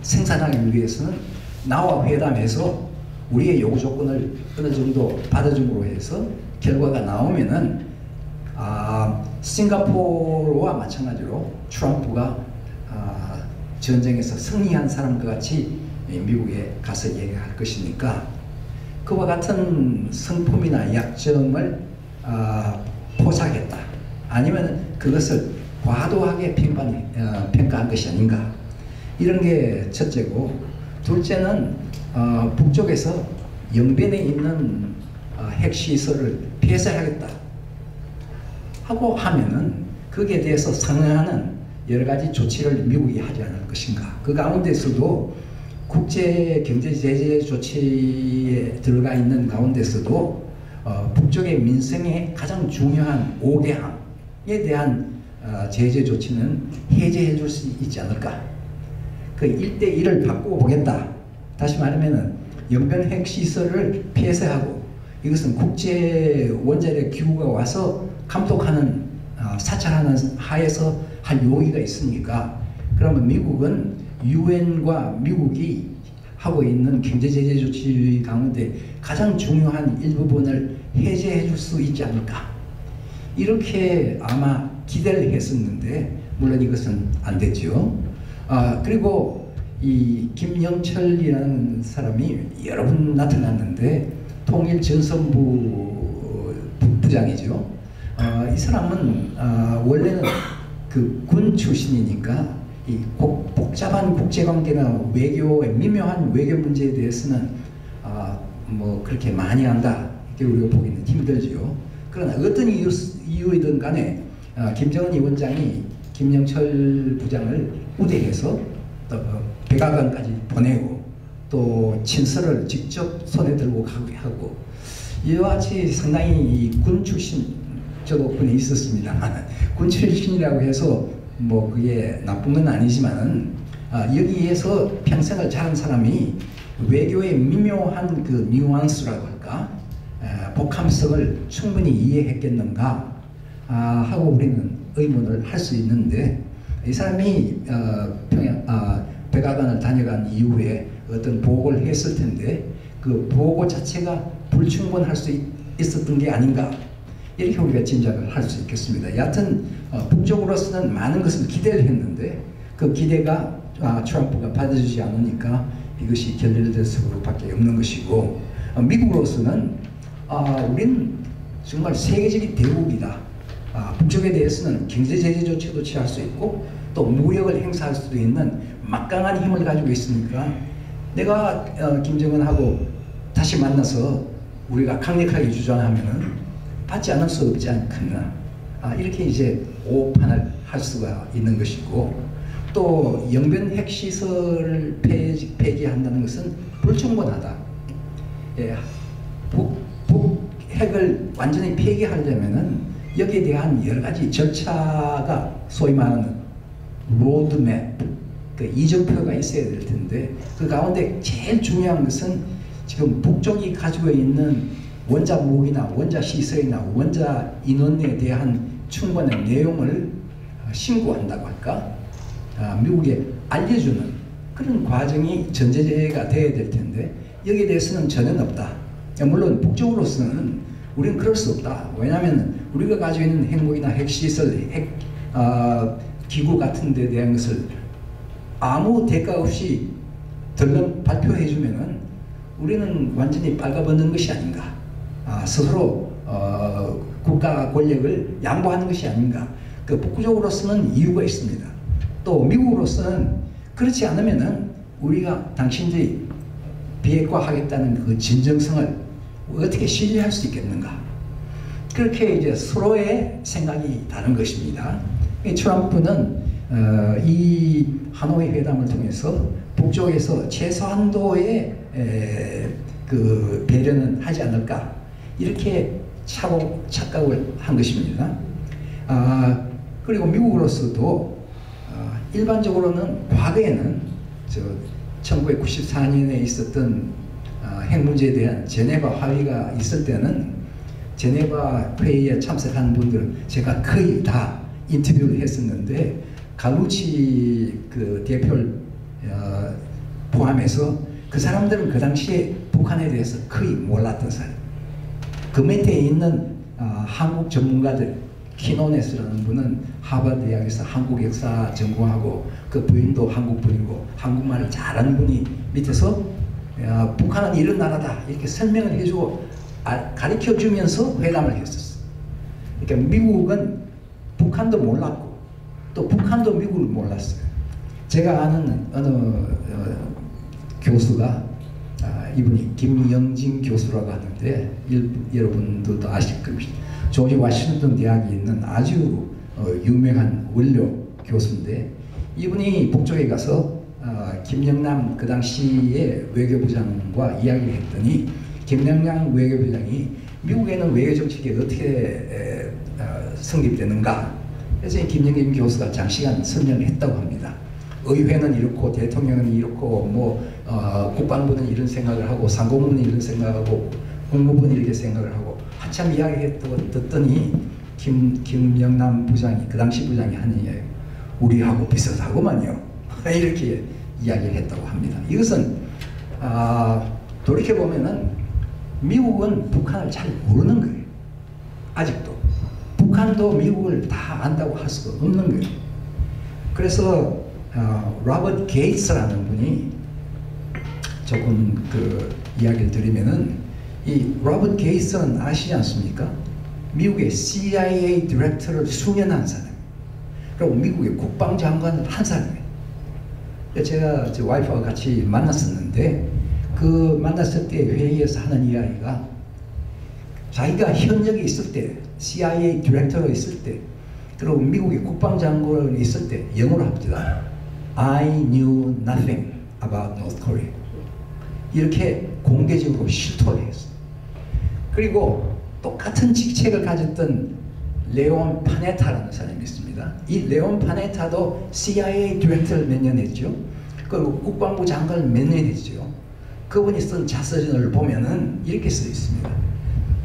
생산하기 위해서는 나와 회담해서 우리의 요구 조건을 어느 정도 받아줌으로 해서 결과가 나오면은 싱가포르와 마찬가지로 트럼프가 전쟁에서 승리한 사람과 같이 미국에 가서 얘기할 것이니까, 그와 같은 성품이나 약점을 포착했다. 아니면 그것을 과도하게 평가한 것이 아닌가. 이런 게 첫째고, 둘째는 북쪽에서 영변에 있는 핵시설을 폐쇄하겠다 하고 하면은 거기에 대해서 상응하는 여러 가지 조치를 미국이 하지 않을 것인가. 그 가운데서도 국제 경제 제재 조치에 들어가 있는 가운데서도 북쪽의 민생에 가장 중요한 5개항에 대한 제재 조치는 해제해 줄 수 있지 않을까. 그 1대1을 바꾸어 보겠다. 다시 말하면 영변 핵시설을 폐쇄하고, 이것은 국제 원자력 기구가 와서 감독하는 사찰하는 하에서 할 용의가 있으니까, 그러면 미국은 유엔과 미국이 하고 있는 경제 제재 조치 가운데 가장 중요한 일부분을 해제해 줄 수 있지 않을까. 이렇게 아마 기대를 했었는데, 물론 이것은 안 됐죠. 그리고 이 김영철이라는 사람이 여러 번 나타났는데, 통일전선부 부장이죠. 이 사람은 원래는 그 군 출신이니까 이 복잡한 국제관계나 외교의 미묘한 외교 문제에 대해서는 뭐 그렇게 많이 한다 이렇게 우리가 보기는 힘들지요. 그러나 어떤 이유이든 간에 김정은 위원장이 김영철 부장을 우대해서 또 백악관까지 보내고 또 친서를 직접 손에 들고 가게 하고 이와 같이 상당히 군 출신, 저도 군에 있었습니다만 군 출신이라고 해서 뭐 그게 나쁜 건 아니지만은 여기에서 평생을 자란 사람이 외교의 미묘한 그 뉘앙스라고 할까, 복합성을 충분히 이해했겠는가 하고 우리는 의문을 할 수 있는데, 이 사람이 백악관을 다녀간 이후에 어떤 보고를 했을 텐데 그 보고 자체가 불충분할 수 있었던 게 아닌가, 이렇게 우리가 짐작을 할 수 있겠습니다. 여하튼 북쪽으로서는 많은 것을 기대를 했는데 그 기대가 트럼프가 받아주지 않으니까 이것이 결렬될 수밖에 없는 것이고, 미국으로서는 우리는 정말 세계적인 대국이다. 북쪽에 대해서는 경제 제재 조치도 취할 수 있고 또 무력을 행사할 수도 있는 막강한 힘을 가지고 있으니까 내가 김정은하고 다시 만나서 우리가 강력하게 주장하면은 받지 않을 수 없지 않겠나, 이렇게 이제 오판을 할 수가 있는 것이고, 또 영변 핵시설을 폐기한다는 것은 불충분하다. 핵을 완전히 폐기하려면은 여기에 대한 여러 가지 절차가 소위 말하는 로드맵, 그 이정표가 있어야 될 텐데 그 가운데 제일 중요한 것은 지금 북쪽이 가지고 있는 원자 무기나 원자 시설이나 원자 인원에 대한 충분한 내용을 신고한다고 할까, 미국에 알려주는 그런 과정이 전제가 되어야 될 텐데 여기에 대해서는 전혀 없다. 물론 북쪽으로서는 우리는 그럴 수 없다. 왜냐하면 우리가 가지고 있는 핵무기나 핵시설, 핵 기구 같은 데 대한 것을 아무 대가 없이 덜렁 발표해 주면은 우리는 완전히 빨가벗는 것이 아닌가, 스스로 국가 권력을 양보하는 것이 아닌가. 그 북쪽으로서는 이유가 있습니다. 또 미국으로서는 그렇지 않으면은 우리가 당신들이 비핵화하겠다는 그 진정성을 어떻게 신뢰할 수 있겠는가. 그렇게 이제 서로의 생각이 다른 것입니다. 트럼프는 이 하노이 회담을 통해서 북쪽에서 최소한도의 그 배려는 하지 않을까, 이렇게 착각을 한 것입니다. 그리고 미국으로서도 일반적으로는 과거에는 1994년에 있었던 핵 문제에 대한 제네바 합의가 있을 때는 제네바 회의에 참석한 분들은 제가 거의 다 인터뷰를 했었는데 갈루치 그 대표를 포함해서 그 사람들은 그 당시에 북한에 대해서 거의 몰랐던 사람. 그 밑에 있는 한국 전문가들, 키노네스라는 분은 하버드 대학에서 한국 역사 전공하고 그 부인도 한국 분이고 한국말을 잘하는 분이 밑에서 북한은 이런 나라다 이렇게 설명을 해주고 가르쳐주면서 회담을 했었어. 그러니까 미국은 북한도 몰랐고 또 북한도 미국을 몰랐어요. 제가 아는 어느 교수가 이분이 김영진 교수라고 하는데 여러분들도 아실 겁니다. 조지 워싱턴 대학에 있는 아주 유명한 원료 교수인데 이분이 북쪽에 가서 김영남 그 당시에 외교부장과 이야기를 했더니 김영남 외교부장이 미국에는 외교정책이 어떻게 성립되는가, 그래서 김영남 교수가 장시간 설명을 했다고 합니다. 의회는 이렇고 대통령은 이렇고 뭐 국방부는 이런 생각을 하고 상공부는 이런 생각하고 국무부는 이렇게 생각을 하고 한참 이야기했다고 듣더니 김영남 부장이 그 당시 부장이 하는 이야기, 우리하고 비슷하구만요. 이렇게 이야기를 했다고 합니다. 이것은 돌이켜보면은 미국은 북한을 잘 모르는 거예요. 아직도 북한도 미국을 다 안다고 할 수가 없는 거예요. 그래서 로버트 게이츠라는 분이 조금 그 이야기를 드리면은 이 로버트 게이츠는 아시지 않습니까? 미국의 CIA 디렉터를 수년한 사람, 그리고 미국의 국방장관을 한 사람이에요. 제가 제 와이프와 같이 만났었는데 그 만났을 때 회의에서 하는 이야기가 자기가 현역에 있을 때 CIA 디렉터로 있을 때 그리고 미국의 국방장관으로 있을 때 영어로 합니다. I knew nothing about North Korea. 이렇게 공개적으로 실토를 했어요. 그리고 똑같은 직책을 가졌던 레온 파네타라는 사람이 있습니다. 이 레온 파네타도 CIA 디렉터를 몇 년 했죠. 그리고 국방부 장관을 몇 년 했죠. 그분이 쓴 자서전을 보면은 이렇게 써 있습니다.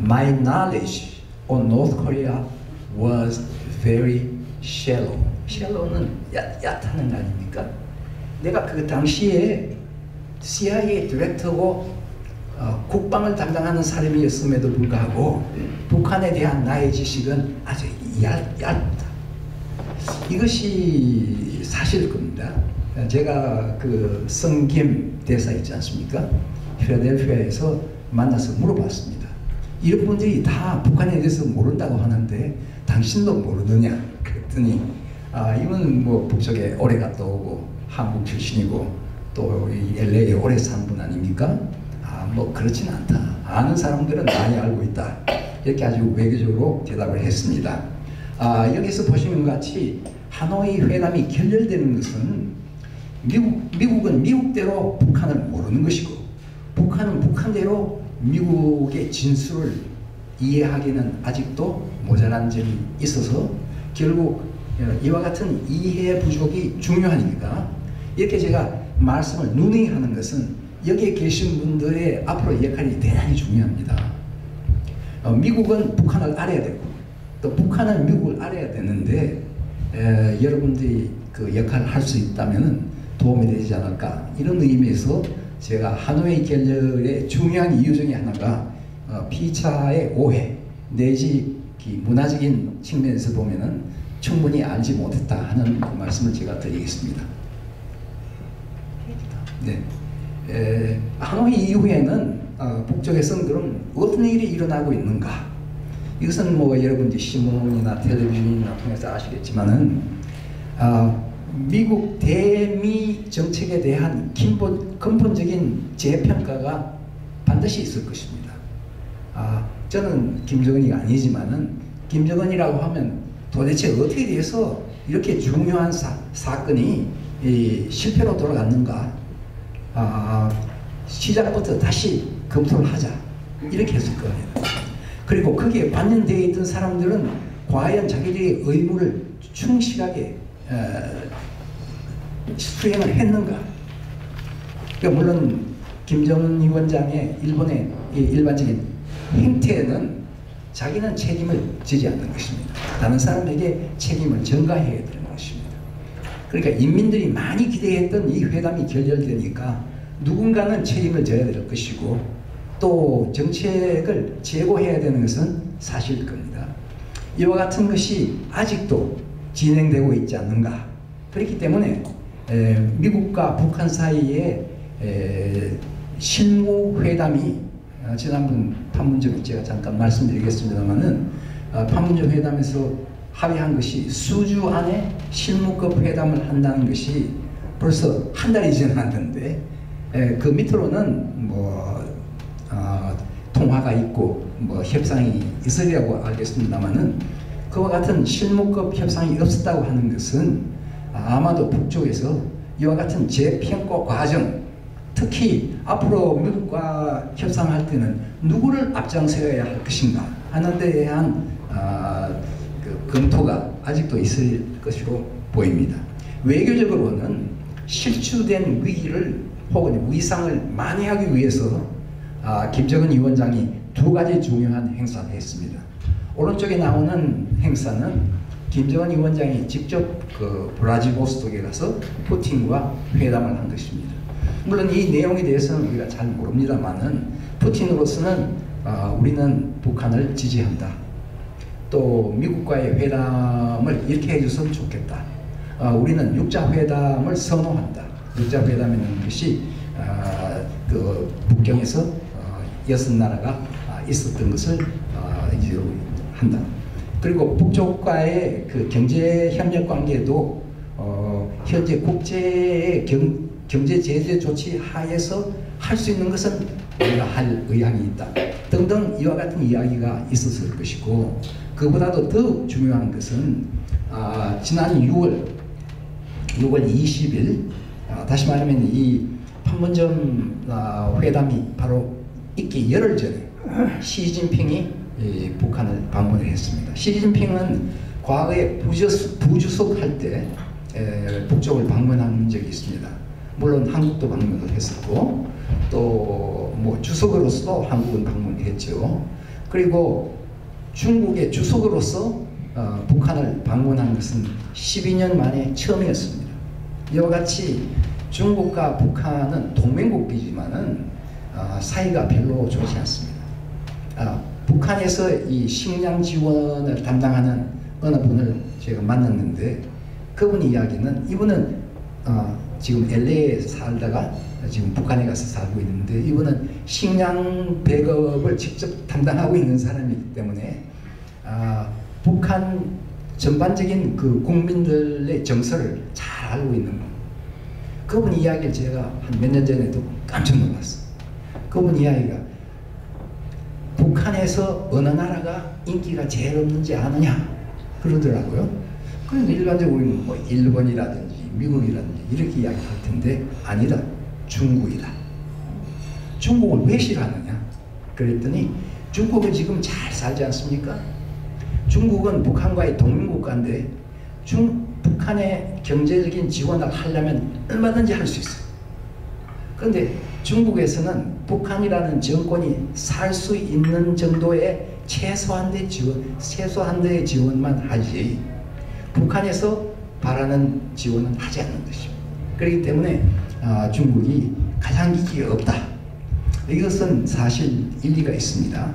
My knowledge on North Korea was very shallow. shallow는 얕다는 거 아닙니까? 내가 그 당시에 CIA 디렉터고 국방을 담당하는 사람이었음에도 불구하고 북한에 대한 나의 지식은 아주 얇다. 이것이 사실일 겁니다. 제가 그 성김 대사 있지 않습니까? 필라델피아에서 만나서 물어봤습니다. 이런 분들이 다 북한에 대해서 모른다고 하는데 당신도 모르느냐? 그랬더니 이분은 뭐 북쪽에 오래 갔다 오고 한국 출신이고 또 LA에 오래 산 분 아닙니까? 뭐 그렇지는 않다. 아는 사람들은 많이 알고 있다. 이렇게 아주 외교적으로 대답을 했습니다. 여기서 보시는 것 같이 하노이 회담이 결렬되는 것은 미국은 미국대로 북한을 모르는 것이고 북한은 북한대로 미국의 진술을 이해하기는 아직도 모자란 점이 있어서 결국 이와 같은 이해 부족이 중요하니까 이렇게 제가 말씀을 누누이 하는 것은 여기에 계신 분들의 앞으로 역할이 대단히 중요합니다. 미국은 북한을 알아야 되고 또 북한은 미국을 알아야 되는데 여러분들이 그 역할을 할 수 있다면 도움이 되지 않을까 이런 의미에서 제가 하노이 결렬의 중요한 이유 중에 하나가 피차의 오해 내지 문화적인 측면에서 보면은 충분히 알지 못했다 하는 그 말씀을 제가 드리겠습니다. 네. 하노이 이후에는 북쪽에서는 그럼 어떤 일이 일어나고 있는가? 이것은 뭐 여러분들이 신문이나 텔레비전이나 통해서 아시겠지만은 미국 대미 정책에 대한 근본적인 재평가가 반드시 있을 것입니다. 저는 김정은이 아니지만은 김정은이라고 하면 도대체 어떻게 돼서 이렇게 중요한 사건이 실패로 돌아갔는가? 시작부터 다시 검토를 하자 이렇게 했을 거예요. 그리고 거기에 관련되어 있던 사람들은 과연 자기들의 의무를 충실하게 수행을 했는가? 그러니까 물론 김정은 위원장의 일본의 일반적인 행태는 자기는 책임을 지지 않는 것입니다. 다른 사람에게 책임을 전가해야 되는 것입니다. 그러니까 인민들이 많이 기대했던 이 회담이 결렬되니까 누군가는 책임을 져야 될 것이고 또 정책을 재고해야 되는 것은 사실일 겁니다. 이와 같은 것이 아직도 진행되고 있지 않는가. 그렇기 때문에 미국과 북한 사이에 실무회담이 지난번 판문점 제가 잠깐 말씀드리겠습니다만은 판문점 회담에서 합의한 것이 수주 안에 실무급 회담을 한다는 것이 벌써 한 달이 지났는데 그 밑으로는 뭐 통화가 있고 뭐 협상이 있으리라고 알겠습니다만은 그와 같은 실무급 협상이 없었다고 하는 것은 아마도 북쪽에서 이와 같은 재평가 과정 특히 앞으로 미국과 협상할 때는 누구를 앞장서야 할 것인가 하는 데에 대한 그 검토가 아직도 있을 것으로 보입니다. 외교적으로는 실추된 위기를 혹은 위상을 만회하기 위해서 김정은 위원장이 두 가지 중요한 행사를 했습니다. 오른쪽에 나오는 행사는 김정은 위원장이 직접 그 브라지보스톡에 가서 푸틴과 회담을 한 것입니다. 물론 이 내용에 대해서는 우리가 잘 모릅니다만은 푸틴으로서는 우리는 북한을 지지한다. 또 미국과의 회담을 이렇게 해줬으면 좋겠다. 우리는 육자회담을 선호한다. 육자회담이라는 것이 그 북경에서 6나라가 있었던 것을 이제 한다. 그리고 북쪽과의 그 경제 협력 관계도 현재 국제의 경제 제재 조치 하에서 할 수 있는 것은 우리가 할 의향이 있다. 등등 이와 같은 이야기가 있었을 것이고, 그보다도 더 중요한 것은 지난 6월 20일 다시 말하면 이 판문점 회담이 바로 있기 열흘 전에 시진핑이 북한을 방문을 했습니다. 시진핑은 과거에 부주석 할 때 북쪽을 방문한 적이 있습니다. 물론 한국도 방문을 했었고 또 뭐 주석으로서도 한국은 방문했죠. 그리고 중국의 주석으로서 북한을 방문한 것은 12년 만에 처음이었습니다. 이와 같이 중국과 북한은 동맹국이지만은 사이가 별로 좋지 않습니다. 북한에서 이 식량 지원을 담당하는 어느 분을 제가 만났는데, 그분 이야기는, 이분은 지금 LA에 살다가 지금 북한에 가서 살고 있는데, 이분은 식량 배급을 직접 담당하고 있는 사람이기 때문에 북한 전반적인 그 국민들의 정서를 잘 알고 있는 겁니다. 그분 이야기를 제가 한 몇 년 전에도 깜짝 놀랐어요. 그분 이야기가 북한에서 어느 나라가 인기가 제일 없는지 아느냐 그러더라고요. 그런데 일반적으로 뭐 일본이라든지 미국이라든지 이렇게 이야기할 텐데, 아니다, 중국이다. 중국을 왜 싫어하느냐 그랬더니, 중국은 지금 잘 살지 않습니까? 중국은 북한과의 동맹국가인데 북한의 경제적인 지원을 하려면 얼마든지 할 수 있어요. 그런데 중국에서는 북한이라는 정권이 살 수 있는 정도의 최소한도의 지원만 하지, 북한에서 바라는 지원은 하지 않는 것입니다. 그렇기 때문에 중국이 가장 인기가 없다. 이것은 사실 일리가 있습니다.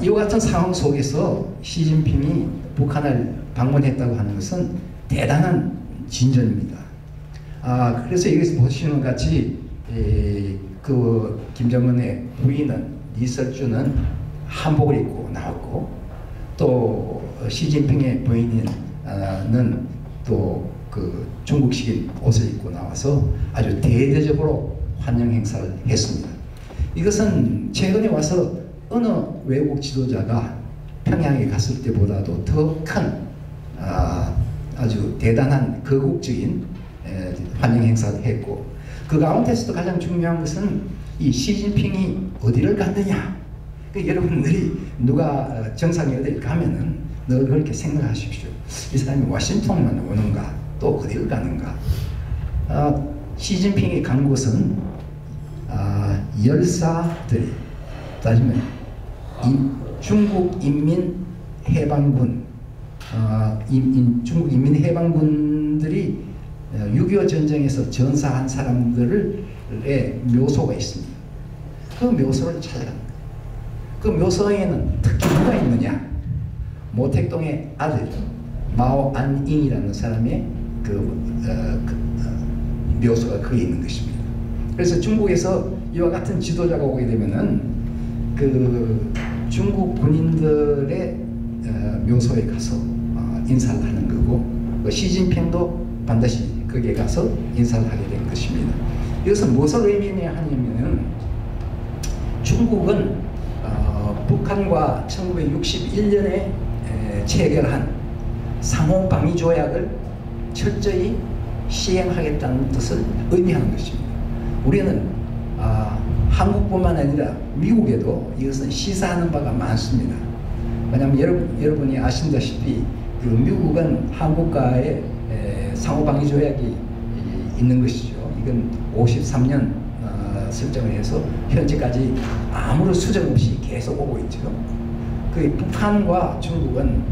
이와 같은 상황 속에서 시진핑이 북한을 방문했다고 하는 것은 대단한 진전입니다. 그래서 여기서 보시는 것 같이 그 김정은의 부인은 리설주는 한복을 입고 나왔고, 또 시진핑의 부인은 또 그 중국식인 옷을 입고 나와서 아주 대대적으로 환영 행사를 했습니다. 이것은 최근에 와서 어느 외국 지도자가 평양에 갔을 때보다도 더 큰 아주 대단한 거국적인 환영 행사를 했고, 그 가운데서도 가장 중요한 것은 이 시진핑이 어디를 갔느냐. 여러분들이 누가 정상에 어디를 가면은 늘 그렇게 생각하십시오. 이 사람이 워싱턴만 오는가, 또 어디를 가는가. 시진핑이 간 곳은 열사들이, 따지면 중국 인민해방군, 중국 인민해방군들이 6.25 전쟁에서 전사한 사람들의 묘소가 있습니다. 그 묘소를 찾아갑니다. 그 묘소에는 특히 누가 있느냐? 모택동의 아들 마오 안잉이라는 사람의 묘소가 거기 있는 것입니다. 그래서 중국에서 이와 같은 지도자가 오게 되면은 그 중국 군인들의 묘소에 가서 인사를 하는 거고, 시진핑도 반드시 거기에 가서 인사를 하게 된 것입니다. 이것은 무엇을 의미하냐면은, 중국은 북한과 1961년에 체결한 상호방위조약을 철저히 시행하겠다는 뜻을 의미하는 것입니다. 우리는 한국뿐만 아니라 미국에도 이것은 시사하는 바가 많습니다. 왜냐하면 여러분이 아신다시피 그 미국은 한국과의 상호방위조약이 있는 것이죠. 이건 53년 설정을 해서 현재까지 아무런 수정 없이 계속 오고 있죠. 그 북한과 중국은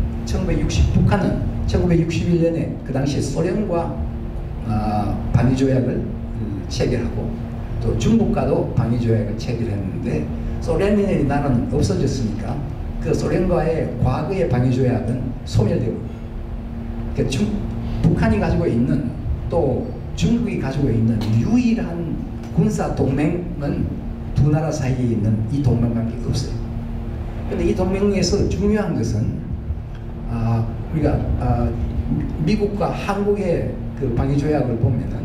북한은 1961년에 그 당시 소련과 방위조약을 체결하고, 또 중국과도 방위조약을 체결했는데, 소련의 나라는 없어졌으니까 그 소련과의 과거의 방위조약은 소멸되고, 그러니까 북한이 가지고 있는, 또 중국이 가지고 있는 유일한 군사 동맹은 두 나라 사이에 있는 이 동맹밖에 없어요. 그런데 이 동맹에서 중요한 것은 우리가 미국과 한국의 그 방위조약을 보면은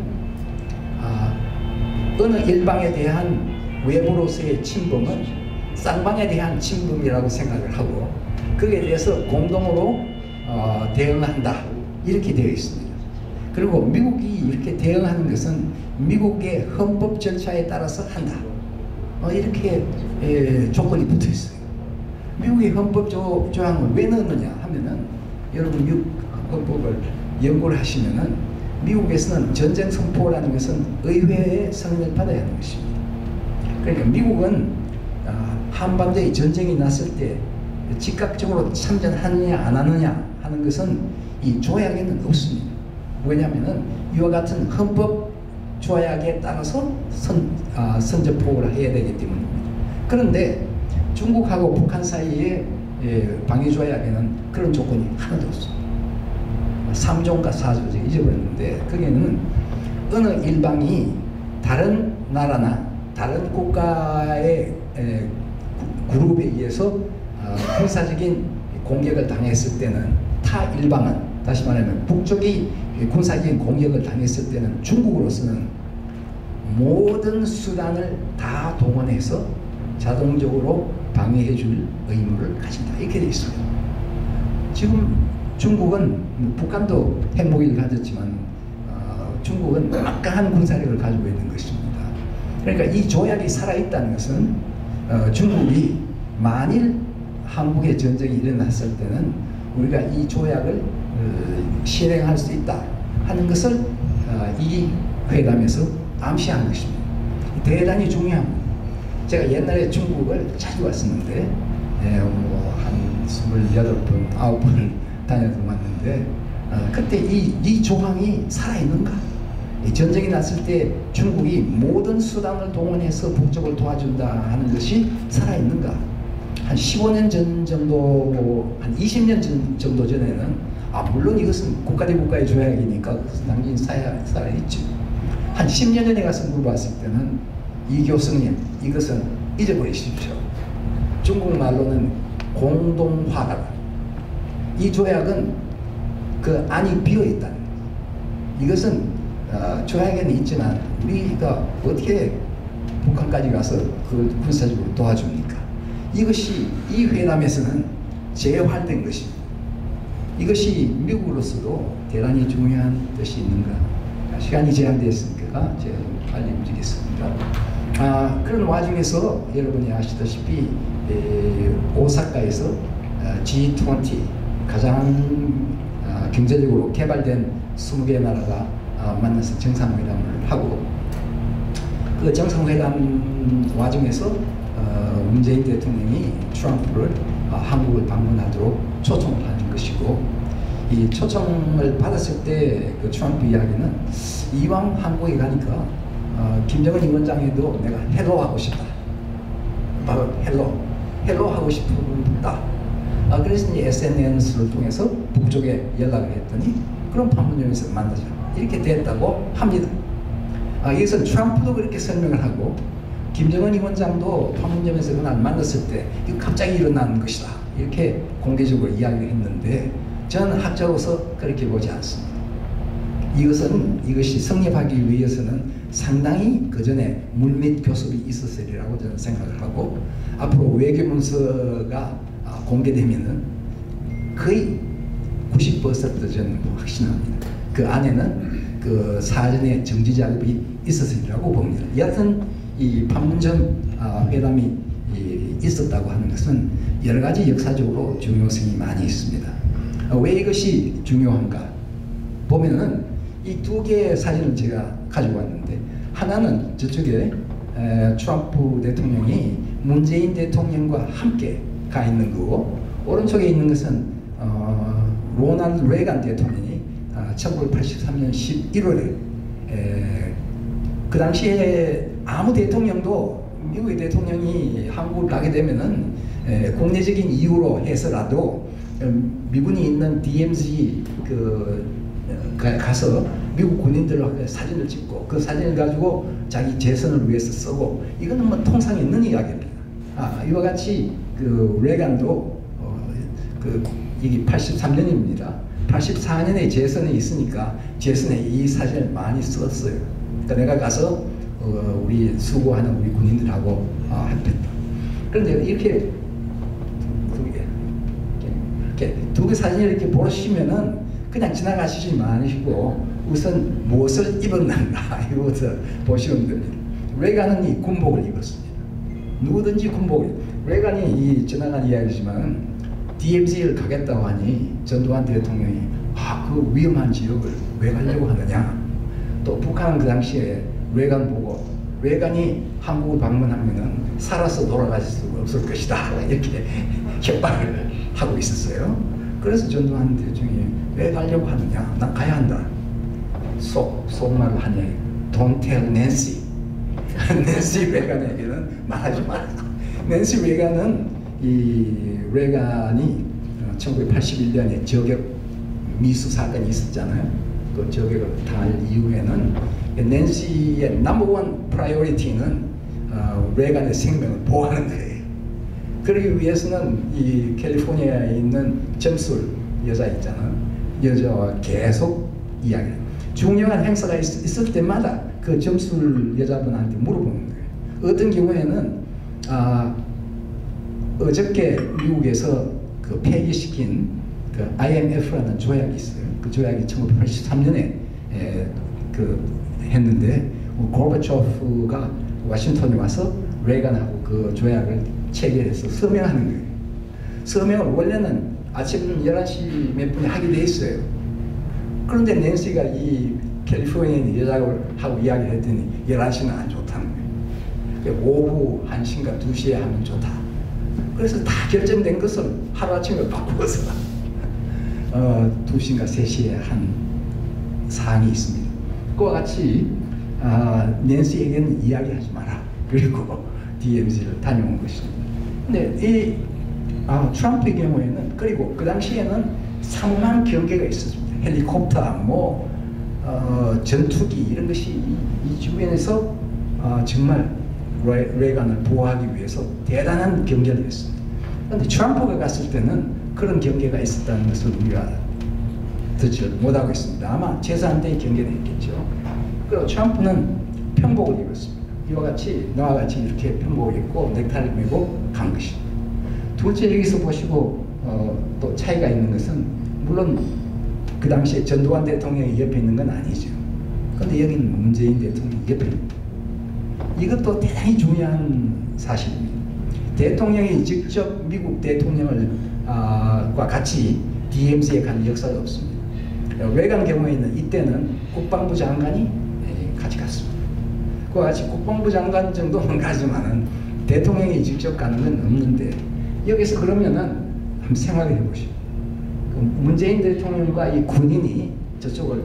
어느 일방에 대한 외부로서의 침범은 쌍방에 대한 침범이라고 생각을 하고 거기에 대해서 공동으로 대응한다 이렇게 되어 있습니다. 그리고 미국이 이렇게 대응하는 것은 미국의 헌법 절차에 따라서 한다. 이렇게 조건이 붙어 있어요. 미국의 헌법 조항을 왜 넣느냐 하면은 여러분 미국 헌법을 연구를 하시면은 미국에서는 전쟁 선포라는 것은 의회의 승인을 받아야 하는 것입니다. 그러니까 미국은 한반도에 전쟁이 났을 때 즉각적으로 참전하느냐 안 하느냐 하는 것은 이 조약에는 없습니다. 왜냐하면은 이와 같은 헌법 조약에 따라서 선제포고를 해야 되기 때문입니다. 그런데 중국하고 북한 사이의 방위조약에는 그런 조건이 하나도 없습니다. 3조인가 4조지 잊어버렸는데 거기에는 어느 일방이 다른 나라나 다른 국가의 그룹에 의해서 군사적인 공격을 당했을 때는 타 일방은 다시 말하면 북쪽이 군사적인 공격을 당했을 때는 중국으로서는 모든 수단을 다 동원해서 자동적으로 방해해 줄 의무를 가진다 이렇게 되어 있습니다. 지금 중국은 북한도 핵무기를 가졌지만 중국은 막강한 군사력을 가지고 있는 것입니다. 그러니까 이 조약이 살아있다는 것은 중국이 만일 한국에 전쟁이 일어났을 때는 우리가 이 조약을 실행할 수 있다 하는 것을 이 회담에서 암시한 것입니다. 대단히 중요합니다. 제가 옛날에 중국을 자주 왔었는데 한 28번, 9번 다녀서 왔는데 그때 이 조항이 살아있는가? 전쟁이 났을 때 중국이 모든 수단을 동원해서 북쪽을 도와준다 하는 것이 살아있는가? 한 15년 전 정도, 한 20년 정도 전에는 물론 이것은 국가 대 국가의 조약이니까 당연히 살아있죠. 한 10년 전에 가서 물어봤을 때는 이 교수님 이것은 잊어버리십시오. 중국말로는 공동화라고. 이 조약은 그 안이 비어있다. 이것은 조약에는 있지만 우리가 어떻게 북한까지 가서 그 군사적으로 도와줍니까? 이것이 이 회담에서는 재활된 것입니다. 이것이 미국으로서도 대단히 중요한 뜻이 있는가. 시간이 제한되었으니까 제가 좀 빨리 움직이겠습니다. 그런 와중에서 여러분이 아시다시피 오사카에서 G20 가장 경제적으로 개발된 20개 나라가 만나서 정상회담을 하고 그 정상회담 와중에서 문재인 대통령이 트럼프를 한국을 방문하도록 초청을 하는 것이고 이 초청을 받았을 때 그 트럼프 이야기는 이왕 한국에 가니까 김정은 위원장에도 내가 헬로하고 싶다. 바로 헬로 하고 싶다. 그래서 이제 SNS를 통해서 북쪽에 연락을 했더니 그럼 판문점에서 만나자 이렇게 됐다고 합니다. 이것은 트럼프도 그렇게 설명을 하고 김정은 위원장도 판문점에서 그날 만났을 때 이거 갑자기 일어난 것이다 이렇게 공개적으로 이야기를 했는데 저는 학자로서 그렇게 보지 않습니다. 이것이 성립하기 위해서는 상당히 그 전에 물밑 교섭이 있었으리라고 저는 생각을 하고 앞으로 외교문서가 공개되면은 거의 90% 저는 확신합니다. 그 안에는 그 사전에 정지 작업이 있었으리라고 봅니다. 여하튼 이 판문점 회담이 있었다고 하는 것은 여러 가지 역사적으로 중요성이 많이 있습니다. 왜 이것이 중요한가? 보면은 이 두 개의 사진을 제가 가지고 왔는데 하나는 저쪽에 트럼프 대통령이 문재인 대통령과 함께 가 있는 거고 오른쪽에 있는 것은 로널드 레이건 대통령이 1983년 11월에 그 당시에 아무 대통령도 미국의 대통령이 한국을 가게 되면은 국내적인 이유로 해서라도 미군이 있는 DMZ 가서 미국 군인들과 사진을 찍고 그 사진을 가지고 자기 재선을 위해서 쓰고 이거는 뭐 통상 있는 이야기입니다. 이와 같이 그 레간도 이게 83년입니다. 84년에 재선에 있으니까 재선에 이 사진을 많이 썼어요. 그러니까 내가 가서 우리 수고하는 우리 군인들하고 합했다. 그런데 이렇게 두 개 사진을 이렇게 보시면은 그냥 지나가시지 마시고 우선 무엇을 입었는가 이것부터 보시면 됩니다. 레간은 이 군복을 입었습니다. 누구든지 군복을. 레간이 이 지나간 이야기지만 DMZ를 가겠다고 하니 전두환 대통령이 그 위험한 지역을 왜 가려고 하느냐. 또 북한은 그 당시에 레간 보고 레간이 한국을 방문하면은 살아서 돌아가실 수가 없을 것이다 이렇게 협박을 하고 있었어요. 그래서 전두환 대통령이 왜 가려고 하느냐. 난 가야 한다. 속말로 하냐. Don't tell Nancy. 낸시 레간에게는 말하지 마라. 낸시 레간은 이 레간이 1981년에 저격 미수 사건이 있었잖아요. 그 저격을 당할 이후에는 낸시의 넘버원 프라이어리티는 레간의 생명을 보호하는 거예요. 그러기 위해서는 이 캘리포니아에 있는 점술 여자 있잖아요. 여자와 계속 이야기. 중요한 행사가 있을 때마다 그 점술 여자분한테 물어보는 거예요. 어떤 경우에는 어저께 미국에서 그 폐기시킨 그 IMF라는 조약이 있어요. 그 조약이 1983년에 했는데 고르바초프가 워싱턴에 와서 레간하고 그 조약을 체결해서 서명하는 거예요. 서명을 원래는 아침 11시 몇 분에 하게 돼 있어요. 그런데 낸시가 이 캘리포니아 여자하고 이야기를 했더니 11시는 안 좋다는 거예요. 오후 1시인가 2시에 하면 좋다. 그래서 다 결정된 것을 하루아침에 바꾸어서 2시인가 3시에 한 사항이 있습니다. 그와 같이 낸시에게는 이야기하지 마라. 그리고 DMZ를 다녀온 것입니다. 근데 이 트럼프의 경우에는 그리고 그 당시에는 상당한 경계가 있었습니다. 헬리콥터, 전투기 이런 것이 이 주변에서 정말 레간을 보호하기 위해서 대단한 경계를 했습니다. 그런데 트럼프가 갔을 때는 그런 경계가 있었다는 것을 우리가 듣지 못하고 있습니다. 아마 제3대의 경계는 있겠죠. 그리고 트럼프는 편복을 입었습니다. 이와 같이 이렇게 편복을 입고 넥타이를 메고 간 것입니다. 둘째 여기서 보시고 또 차이가 있는 것은 물론 그 당시에 전두환 대통령이 옆에 있는 건 아니죠. 그런데 여기는 문재인 대통령이 옆에 있습니다. 이것도 대단히 중요한 사실입니다. 대통령이 직접 미국 대통령을 과 같이 DMZ에 간 역사가 없습니다. 레간 경우에는 이때는 국방부 장관이 같이 갔습니다. 그와 같이 국방부 장관 정도는 가지만은 대통령이 직접 가는 건 없는데 여기서 그러면은 한번 생각해 보시오. 문재인 대통령과 이 군인이 저쪽을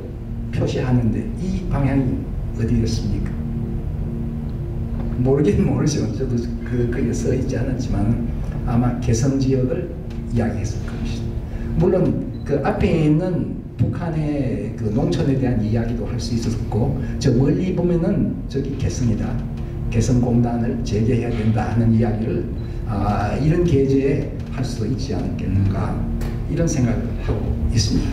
표시하는데 이 방향이 어디였습니까? 모르긴 모르죠. 저도 그게 써 있지 않았지만 아마 개성 지역을 이야기했을 것입니다. 물론 그 앞에 있는 북한의 그 농촌에 대한 이야기도 할 수 있었고 저 멀리 보면은 저기 개성이다. 개성공단을 재개해야 된다 하는 이야기를 이런 계제에 할 수도 있지 않겠는가 이런 생각을 하고 있습니다.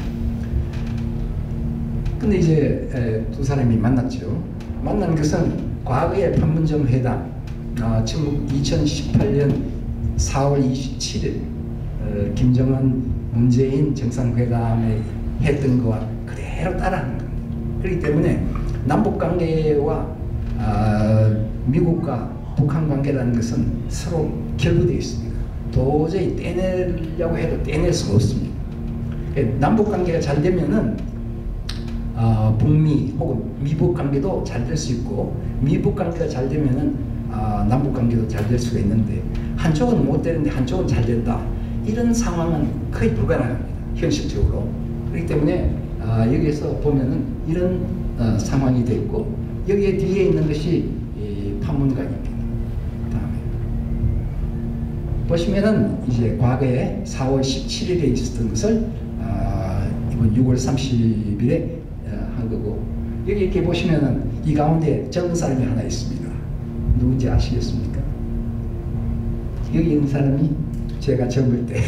근데 이제 두 사람이 만났죠. 만난 것은 과거의 판문점 회담 2018년 4월 27일 김정은 문재인 정상회담에 했던 것과 그대로 따라하는 겁니다. 그렇기 때문에 남북관계와 미국과 북한 관계라는 것은 서로 결부되어 있습니다. 도저히 떼내려고 해도 떼낼 수가 없습니다. 남북관계가 잘 되면은 북미 혹은 미북 관계도 잘 될 수 있고 미북 관계가 잘 되면은 남북 관계도 잘 될 수가 있는데 한쪽은 못 되는데 한쪽은 잘 된다. 이런 상황은 거의 불가능합니다. 현실적으로. 그렇기 때문에 여기에서 보면은 이런 상황이 돼 있고 여기에 뒤에 있는 것이 판문관입니다. 다음에 보시면은 이제 과거에 4월 17일에 있었던 것을 이번 6월 30일에 한 거고 여기 이렇게 보시면은 이 가운데 젊은 사람이 하나 있습니다. 누군지 아시겠습니까? 여기 있는 사람이 제가 젊을 때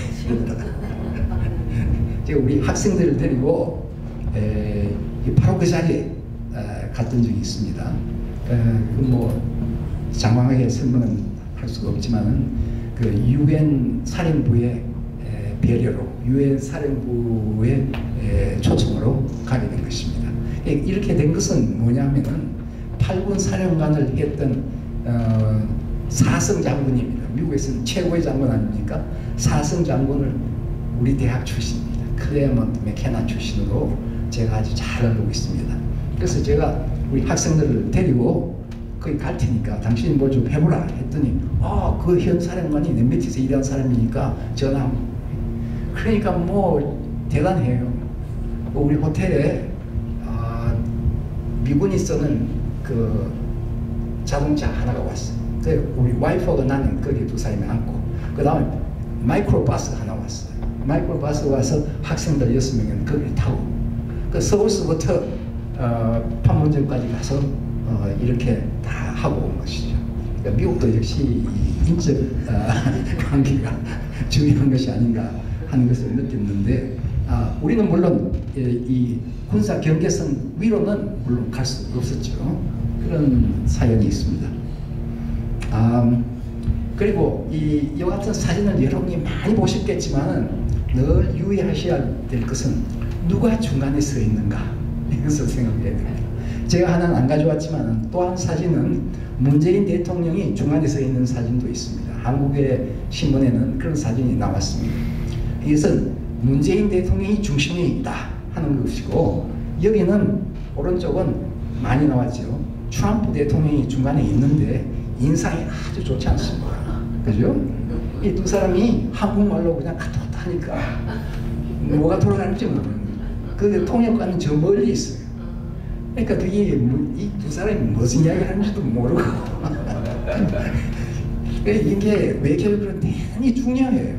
제가 우리 학생들을 데리고 바로 그 자리에 갔던 적이 있습니다. 뭐 장황하게 설명은 할 수가 없지만은 그 UN 사령부의 배려로 UN 사령부의 초청으로 가게 된 것입니다. 이렇게 된 것은 뭐냐면은 8군 사령관을 했던 사성 장군입니다. 미국에서는 최고의 장군 아닙니까? 사성 장군을 우리 대학 출신입니다. 클레어먼트 맥케나 출신으로 제가 아주 잘 알고 있습니다. 그래서 제가 우리 학생들을 데리고 거기 갈 테니까 당신이 뭘 좀 해보라 했더니 그 현 사령관이 내 밑에서 일한 사람이니까 전화. 그러니까 뭐 대단해요. 우리 호텔에 미군이 쓰는 그 자동차 하나가 왔어요. 우리 와이프하고 나는 거기 두 사람이 앉고 그 다음에 마이크로버스 하나 왔어요. 마이크로버스 와서 학생들 6명은 거기를 타고 그 서울서부터 판문점까지 가서 이렇게 다 하고 온 것이죠. 그러니까 미국도 역시 인적 관계가 중요한 것이 아닌가 하는 것을 느꼈는데 우리는 물론 이 군사 경계선 위로는 물론 갈 수 없었죠. 그런 사연이 있습니다. 그리고 이와 같은 사진을 여러분이 많이 보셨겠지만 늘 유의하셔야 될 것은 누가 중간에 서 있는가 이것을 생각해야 됩니다. 제가 하나는 안 가져왔지만 또 한 사진은 문재인 대통령이 중간에 서 있는 사진도 있습니다. 한국의 신문에는 그런 사진이 나왔습니다. 이것은 문재인 대통령이 중심이다 하는 것이고 여기는 오른쪽은 많이 나왔죠. 트럼프 대통령이 중간에 있는데 인상이 아주 좋지 않습니다. 그죠? 이 두 사람이 한국말로 그냥 갔다 왔다 하니까 뭐가 돌아가는지 모르는 그 통역관은 저 멀리 있어요. 그러니까 그게 이 두 사람이 무슨 이야기 하는지도 모르고 이게 외교적으로 대단히 중요해요.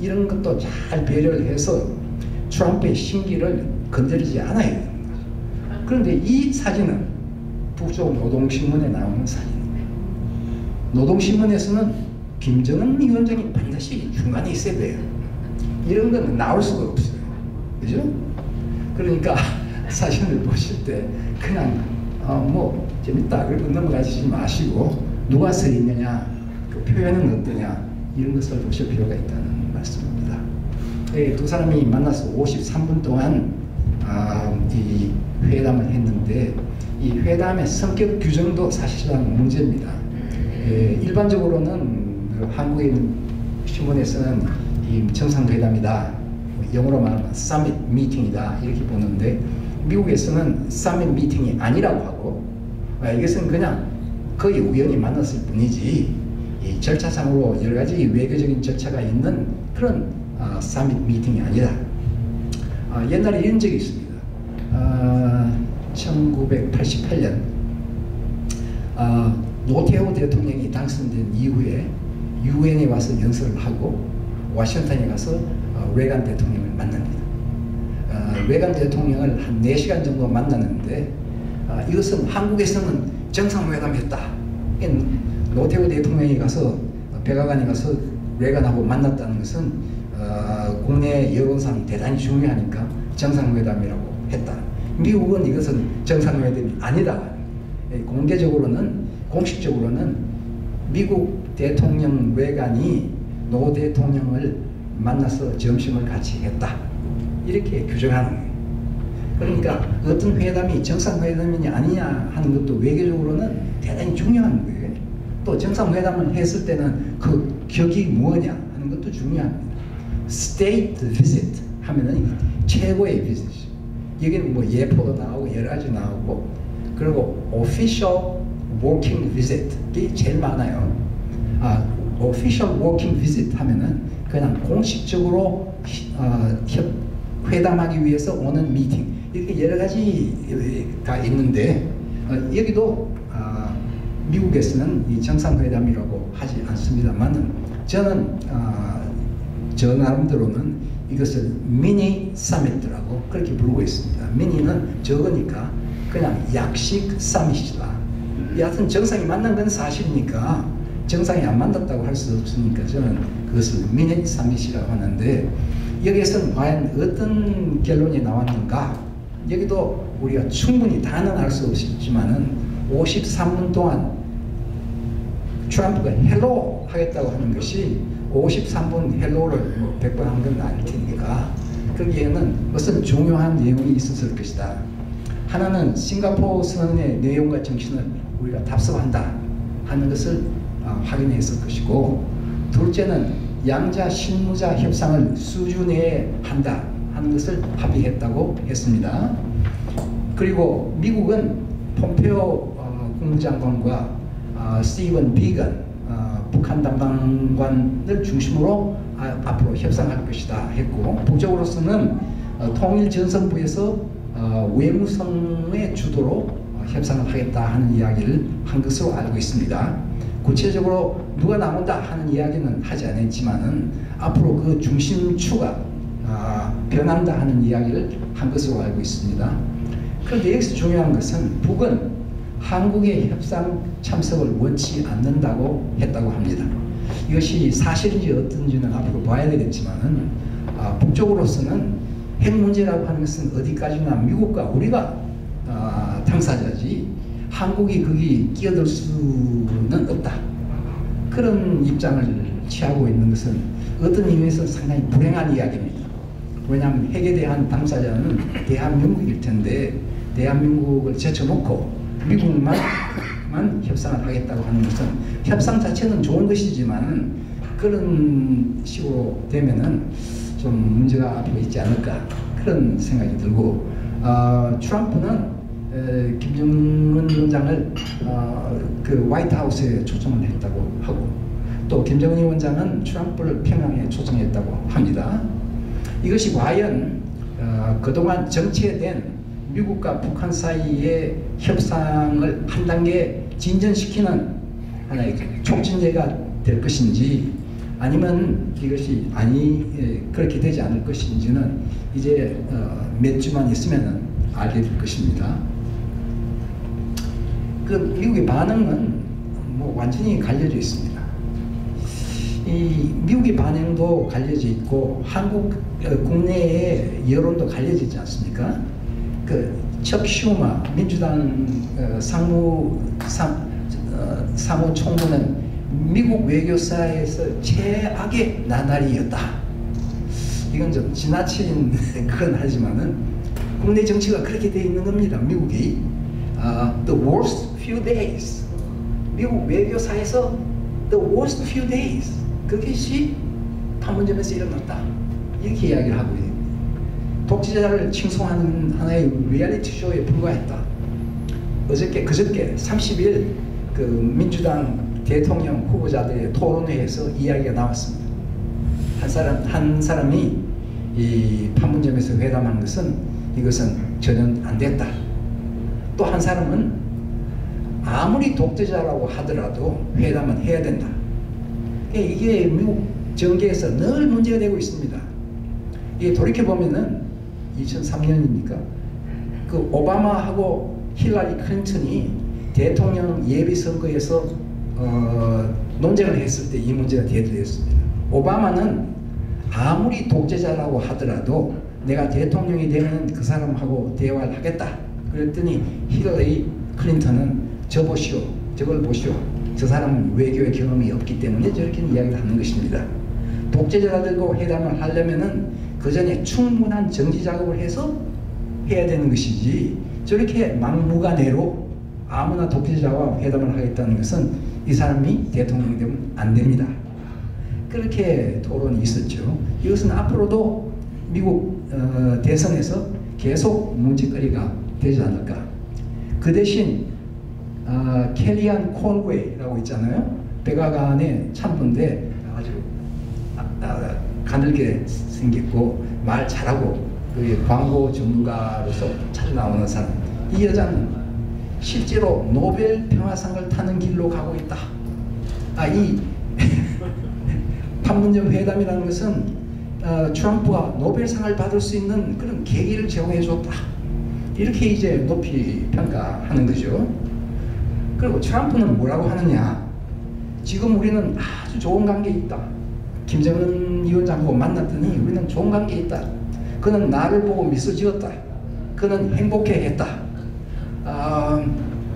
이런 것도 잘 배려를 해서 트럼프의 심기를 건드리지 않아야 됩니다. 그런데 이 사진은 북쪽 노동신문에 나오는 사진입니다. 노동신문에서는 김정은 위원장이 반드시 중간에 있어야 돼요. 이런 건 나올 수가 없어요. 그죠? 그러니까 사진을 보실 때 그냥 뭐 재밌다 그리고 넘어가시지 마시고 누가 서 있느냐 그 표현은 어떠냐 이런 것을 보실 필요가 있다는 말씀입니다. 두 사람이 만나서 53분 동안 이 회담을 했는데 이 회담의 성격 규정도 사실상 문제입니다. 일반적으로는 한국의 신문에서는 이 정상회담이다, 영어로 말하면 서밋 미팅이다 이렇게 보는데 미국에서는 서밋 미팅이 아니라고 하고 이것은 그냥 거의 우연히 만났을 뿐이지 이 절차상으로 여러 가지 외교적인 절차가 있는 그런 서밋 미팅이 아니다. 옛날에 이런 적이 있습니다. 1988년 노태우 대통령이 당선된 이후에 유엔에 와서 연설을 하고 워싱턴에 가서 레간 대통령을 만납니다. 레간 대통령을 한 4시간 정도 만났는데 이것은 한국에서는 정상회담했다. 노태우 대통령이 가서 백악관에 가서 레간하고 만났다는 것은 국내 여론상 대단히 중요하니까 정상회담이라고 했다. 미국은 이것은 정상회담이 아니다. 공개적으로는 공식적으로는 미국 대통령 레간이 노 대통령을 만나서 점심을 같이 했다. 이렇게 규정하는 거예요. 그러니까 어떤 회담이 정상회담이냐 아니냐 하는 것도 외교적으로는 대단히 중요한 거예요. 또 정상회담을 했을 때는 그 격이 뭐냐 하는 것도 중요합니다. State visit 하면은 최고의 비즈니스. 여기는 뭐 예포도 나오고 여러 가지 나오고 그리고 official working visit 이게 제일 많아요. official working visit 하면은 그냥 공식적으로 회담하기 위해서 오는 미팅 이렇게 여러 가지가 있는데 여기도 미국에서는 이 정상회담이라고 하지 않습니다만 저는 저 나름대로는 이것을 미니 서밋이라고 그렇게 부르고 있습니다. 미니는 적으니까 그냥 약식 서밋이다. 여하튼 정상이 만난 건 사실이니까 정상이 안 만났다고 할 수 없으니까 저는 그것을 미니 서밋이라고 하는데 여기에서는 과연 어떤 결론이 나왔는가 여기도 우리가 충분히 다는 알 수 없지만은 53분 동안 트럼프가 헬로 하겠다고 하는 것이 53분 헬로를 100번 한 건 아닐 테니까 거기에는 무슨 중요한 내용이 있었을 것이다. 하나는 싱가포르 선언의 내용과 정신을 우리가 답습한다 하는 것을 확인했을 것이고, 둘째는 양자 실무자 협상을 수주 내에 한다 하는 것을 합의했다고 했습니다. 그리고 미국은 폼페오 국무장관과 스티븐 비건 북한 담당관을 중심으로 앞으로 협상할 것이다 했고, 북쪽으로서는 통일전선부에서 외무성의 주도로 협상을 하겠다 하는 이야기를 한 것으로 알고 있습니다. 구체적으로 누가 나온다 하는 이야기는 하지 않았지만은 앞으로 그 중심추가 변한다 하는 이야기를 한 것으로 알고 있습니다. 그런데 여기서 중요한 것은 북은 한국의 협상 참석을 원치 않는다고 했다고 합니다. 이것이 사실인지 어떤지는 앞으로 봐야 되겠지만은 북쪽으로서는 핵 문제라고 하는 것은 어디까지나 미국과 우리가 당사자지 한국이 거기 끼어들 수는 없다. 그런 입장을 취하고 있는 것은 어떤 의미에서 상당히 불행한 이야기입니다. 왜냐하면 핵에 대한 당사자는 대한민국일 텐데 대한민국을 제쳐놓고 미국만 협상을 하겠다고 하는 것은, 협상 자체는 좋은 것이지만 그런 식으로 되면은 좀 문제가 앞으로 있지 않을까 그런 생각이 들고, 트럼프는 김정은 위원장을 그 화이트하우스에 초청을 했다고 하고, 또 김정은 위원장은 트럼프를 평양에 초청했다고 합니다. 이것이 과연 그동안 정체된 미국과 북한 사이의 협상을 한 단계 진전시키는 하나의 촉진제가 될 것인지, 아니면 이것이 그렇게 되지 않을 것인지는 이제 몇 주만 있으면 알게 될 것입니다. 그 미국의 반응은 뭐 완전히 갈려져 있습니다. 이 미국의 반응도 갈려져 있고 한국 국내의 여론도 갈려져 있지 않습니까? 그 척 슈머 민주당 사무총무는 미국 외교사에서 최악의 나날이었다. 이건 좀 지나친 그건 하지만은 국내 정치가 그렇게 돼 있는 겁니다. 미국이 the worst few days, 미국 외교사에서 the worst few days, 그것이 판문점에서 일어났다 이렇게 이야기를 하고 있습니다. 독재자를 칭송하는 하나의 리얼리티 쇼에 불과했다. 그저께 30일 그 민주당 대통령 후보자들의 토론회에서 이야기가 나왔습니다. 한 사람이 이 판문점에서 회담한 것은 이것은 전혀 안 됐다. 또 한 사람은 아무리 독재자라고 하더라도 회담은 해야 된다. 이게 미국 정계에서 늘 문제가 되고 있습니다. 이게 돌이켜 보면은 2003년이니까 그 오바마하고 힐러리 클린턴이 대통령 예비 선거에서 논쟁을 했을 때 이 문제가 대두됐습니다. 오바마는 아무리 독재자라고 하더라도 내가 대통령이 되면 그 사람하고 대화를 하겠다. 그랬더니 힐러리 클린턴은 저걸 보시오. 저 사람은 외교의 경험이 없기 때문에 저렇게 이야기를 하는 것입니다. 독재자들과 회담을 하려면은 그 전에 충분한 정지 작업을 해서 해야 되는 것이지, 저렇게 막무가내로 아무나 독재자와 회담을 하겠다는 것은 이 사람이 대통령이 되면 안 됩니다. 그렇게 토론이 있었죠. 이것은 앞으로도 미국 대선에서 계속 문제거리가 되지 않을까. 그 대신 켈리안 콘웨이라고 있잖아요. 백악관의 참모인데 아주 가늘게 생겼고 말 잘하고 그 광고 전문가로서 잘 나오는 사람. 이 여자는 실제로 노벨 평화상을 타는 길로 가고 있다. 이 판문점 회담이라는 것은 트럼프가 노벨상을 받을 수 있는 그런 계기를 제공해 줬다. 이렇게 이제 높이 평가하는 거죠. 그리고 트럼프는 뭐라고 하느냐. 지금 우리는 아주 좋은 관계에 있다. 김정은 위원장하고 만났더니 우리는 좋은 관계에 있다. 그는 나를 보고 미소 지었다. 그는 행복해했다.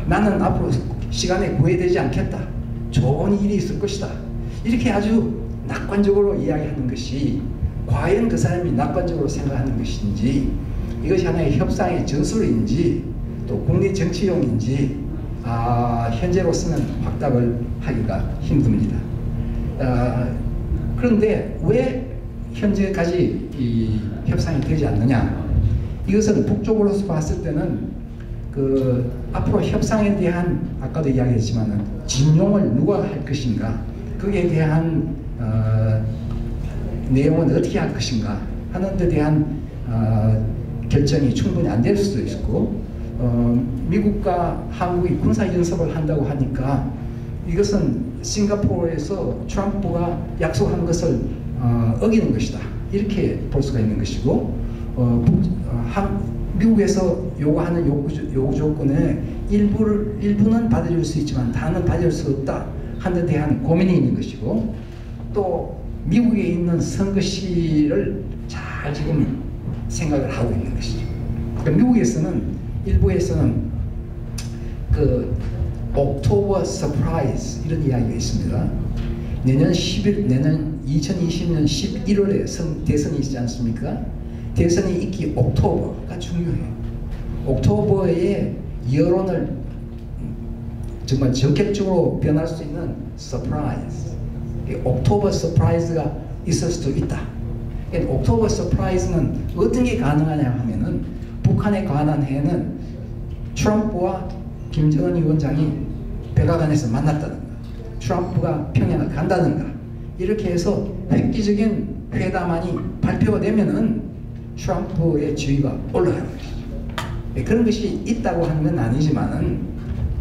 나는 앞으로 시간에 구애되지 않겠다. 좋은 일이 있을 것이다. 이렇게 아주 낙관적으로 이야기하는 것이 과연 그 사람이 낙관적으로 생각하는 것인지, 이것이 하나의 협상의 전술인지 또 국내 정치용인지 현재로서는 확답을 하기가 힘듭니다. 그런데 왜 현재까지 이 협상이 되지 않느냐? 이것은 북쪽으로서 봤을 때는 앞으로 협상에 대한, 아까도 이야기했지만은 진용을 누가 할 것인가, 거기에 대한 내용은 어떻게 할 것인가 하는 데 대한 결정이 충분히 안 될 수도 있고, 미국과 한국이 군사연습을 한다고 하니까 이것은 싱가포르에서 트럼프가 약속한 것을 어기는 것이다, 이렇게 볼 수가 있는 것이고, 미국에서 요구하는 요구 조건에 일부는 받아줄 수 있지만 다는 받아줄 수 없다 하는 데 대한 고민이 있는 것이고, 또 미국에 있는 선거시를 잘 지금 생각을 하고 있는 것이죠. 그러니까 미국에서는 일부에서는 옥토버 서프라이즈 이런 이야기가 있습니다. 내년 2020년 11월에 대선이 있지 않습니까? 대선이 있기 옥토버가 중요해요. 옥토버에 여론을 정말 전격적으로 변할 수 있는 서프라이즈, 옥토버 서프라이즈가 있을 수도 있다. 옥토버 서프라이즈는 어떤 게 가능하냐 하면은, 북한에 관한 해는 트럼프와 김정은 위원장이 백악관에서 만났다든가, 트럼프가 평양을 간다든가, 이렇게 해서 획기적인 회담안이 발표가 되면은 트럼프의 지위가 올라가는 것이죠. 그런 것이 있다고 하는 건 아니지만은,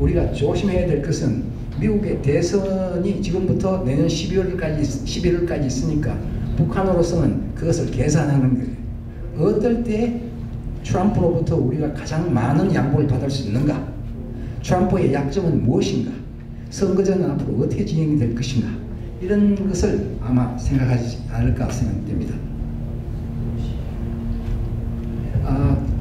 우리가 조심해야 될 것은 미국의 대선이 지금부터 내년 11월까지 있으니까 북한으로서는 그것을 계산하는 거예요. 어떨 때 트럼프로부터 우리가 가장 많은 양보를 받을 수 있는가? 트럼프의 약점은 무엇인가? 선거전은 앞으로 어떻게 진행이 될 것인가? 이런 것을 아마 생각하지 않을까 생각됩니다.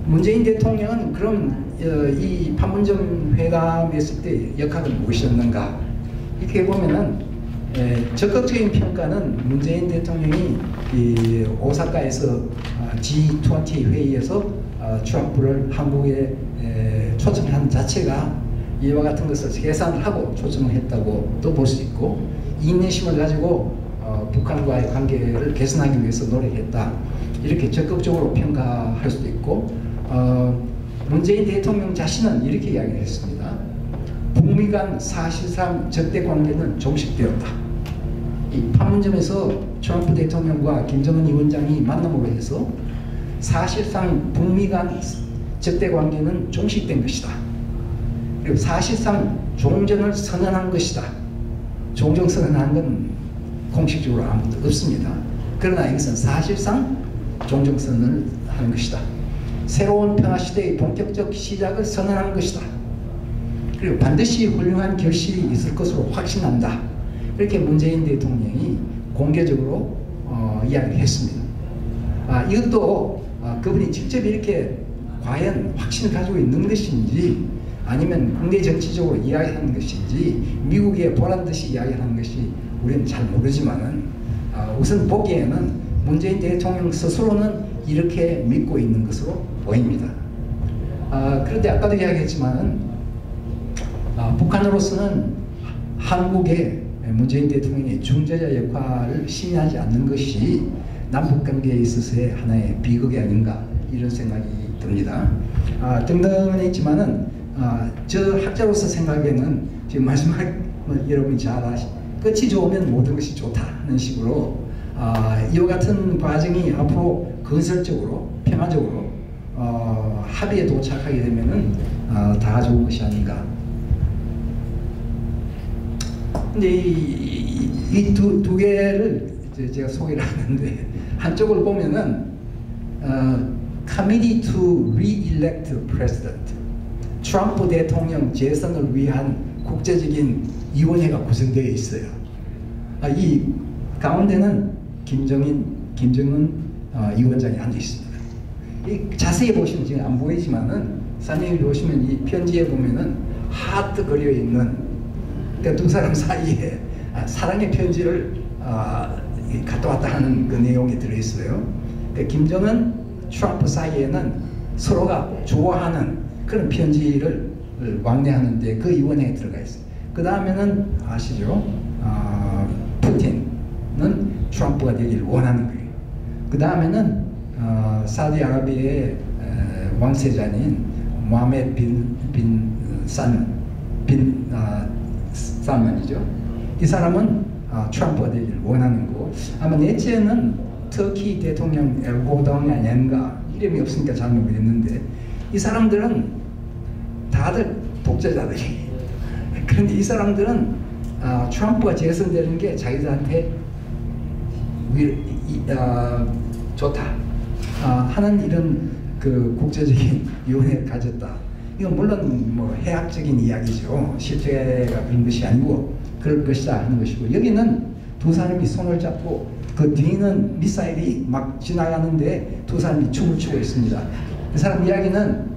문재인 대통령은 그럼 이 판문점 회담했을 때 역할은 무엇이었는가? 이렇게 보면은 적극적인 평가는 문재인 대통령이 이 오사카에서 G20 회의에서 트럼프를 한국에 초청한 자체가 이와 같은 것을 계산을 하고 초청을 했다고 또 볼 수 있고, 인내심을 가지고 북한과의 관계를 개선하기 위해서 노력했다, 이렇게 적극적으로 평가할 수도 있고, 문재인 대통령 자신은 이렇게 이야기를 했습니다. 북미 간 사실상 적대 관계는 종식되었다. 이 판문점에서 트럼프 대통령과 김정은 위원장이 만남으로 해서 사실상 북미 간 적대 관계는 종식된 것이다. 그리고 사실상 종전을 선언한 것이다. 종전 선언한 건 공식적으로 아무것도 없습니다. 그러나 이것은 사실상 종전 선언을 하는 것이다. 새로운 평화시대의 본격적 시작을 선언한 것이다. 그리고 반드시 훌륭한 결실이 있을 것으로 확신한다. 이렇게 문재인 대통령이 공개적으로 이야기를 했습니다. 이것도 그분이 직접 이렇게 과연 확신을 가지고 있는 것인지, 아니면 국내 정치적으로 이야기하는 것인지, 미국에 보란 듯이 이야기하는 것이 우리는 잘 모르지만은, 우선 보기에는 문재인 대통령 스스로는 이렇게 믿고 있는 것으로 보입니다. 그런데 아까도 이야기했지만은, 북한으로서는 한국의 문재인 대통령의 중재자 역할을 시인하지 않는 것이 남북관계에 있어서의 하나의 비극이 아닌가, 이런 생각이 듭니다. 등등은 있지만은 저 학자로서 생각에는 지금 마지막 여러분이 잘 끝이 좋으면 모든 것이 좋다는 식으로 이와 같은 과정이 앞으로 건설적으로 평화적으로 합의에 도착하게 되면은 다 좋은 것이 아닌가. 근데 이 두 개를 제가 소개를 하는데, 한쪽을 보면은 Committee to Re-elect President, 트럼프 대통령 재선을 위한 국제적인 위원회가 구성되어 있어요. 이 가운데는 김정은 위원장이 앉아 있습니다. 자세히 보시면 지금 안 보이지만은 사장님이 보시면 이 편지에 보면은 하트 그려 있는 그러니까 두 사람 사이에 사랑의 편지를 갔다 왔다 하는 그 내용이 들어있어요. 그러니까 김정은, 트럼프 사이에는 서로가 좋아하는 그런 편지를 왕래하는데 그 위원회에 들어가 있어요. 그 다음에는 아시죠? 푸틴은 트럼프가 되기를 원하는 거예요. 그 다음에는 사우디아라비아의 왕세자인 모하메드 빈 살만이죠. 이 사람은 트럼프가 되기를 원하는 거고, 아마 넷째는 터키 대통령 에르도안이 아닌가, 이름이 없으니까 잘 모르겠는데 이 사람들은 다들 독재자들이. 그런데 이 사람들은 트럼프가 재선되는 게 자기들한테 좋다 하는 이런 그 국제적인 위원회를 가졌다. 이건 물론 뭐 해학적인 이야기죠. 실제가 그런 것이 아니고 그럴 것이다 하는 것이고, 여기는 두 사람이 손을 잡고 그 뒤는 미사일이 막 지나가는데 두 사람이 춤을 추고 있습니다. 그 사람 이야기는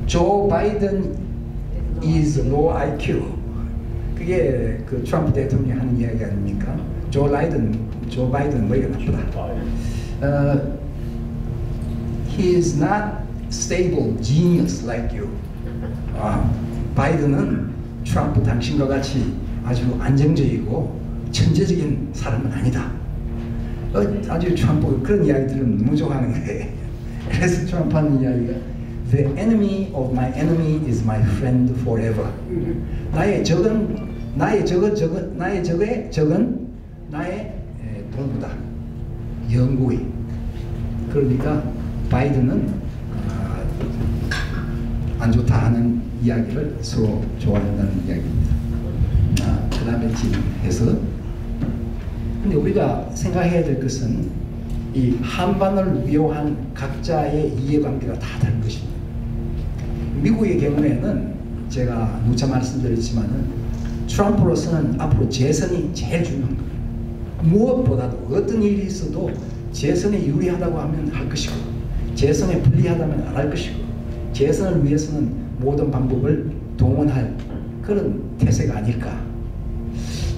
조 바이든 is low IQ. 그게 그 트럼프 대통령이 하는 이야기 아닙니까? 조 바이든 머리가 나쁘다. He is not stable genius like you. 바이든은 트럼프 당신과 같이 아주 안정적이고 천재적인 사람은 아니다. 아주 트럼프가 그런 이야기들은 너무 좋아하는 거예요. 그래서 트럼프 하는 이야기가 The enemy of my enemy is my friend forever. 나의 적은 나의 적의 적은 나의 동무다. 영구히. 그러니까 바이든은 안 좋다 하는 이야기를 서로 좋아한다는 이야기입니다. 그 다음에 진행해서, 근데 우리가 생각해야 될 것은 이 한반을 위협한 각자의 이해관계가 다 다른 것입니다. 미국의 경우에는 제가 누차 말씀드렸지만은 트럼프로서는 앞으로 재선이 제일 중요한 거예요. 무엇보다도 어떤 일이 있어도 재선에 유리하다고 하면 할 것이고, 재선에 불리하다면 안 할 것이고, 재선을 위해서는 모든 방법을 동원할 그런 태세가 아닐까.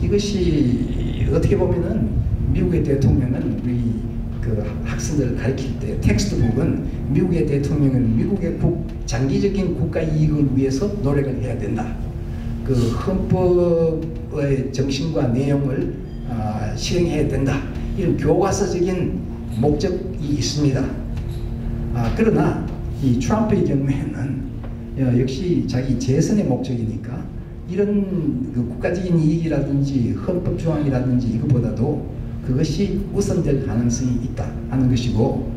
이것이 어떻게 보면은 미국의 대통령은 우리 그 학생들을 가르칠 때 텍스트북은 미국의 대통령은 미국의 장기적인 국가 이익을 위해서 노력을 해야 된다. 그 헌법의 정신과 내용을 실행해야 된다. 이런 교과서적인 목적이 있습니다. 그러나 이 트럼프의 경우에는 역시 자기 재선의 목적이니까 이런 그 국가적인 이익이라든지 헌법 조항이라든지 이것보다도 그것이 우선될 가능성이 있다 하는 것이고,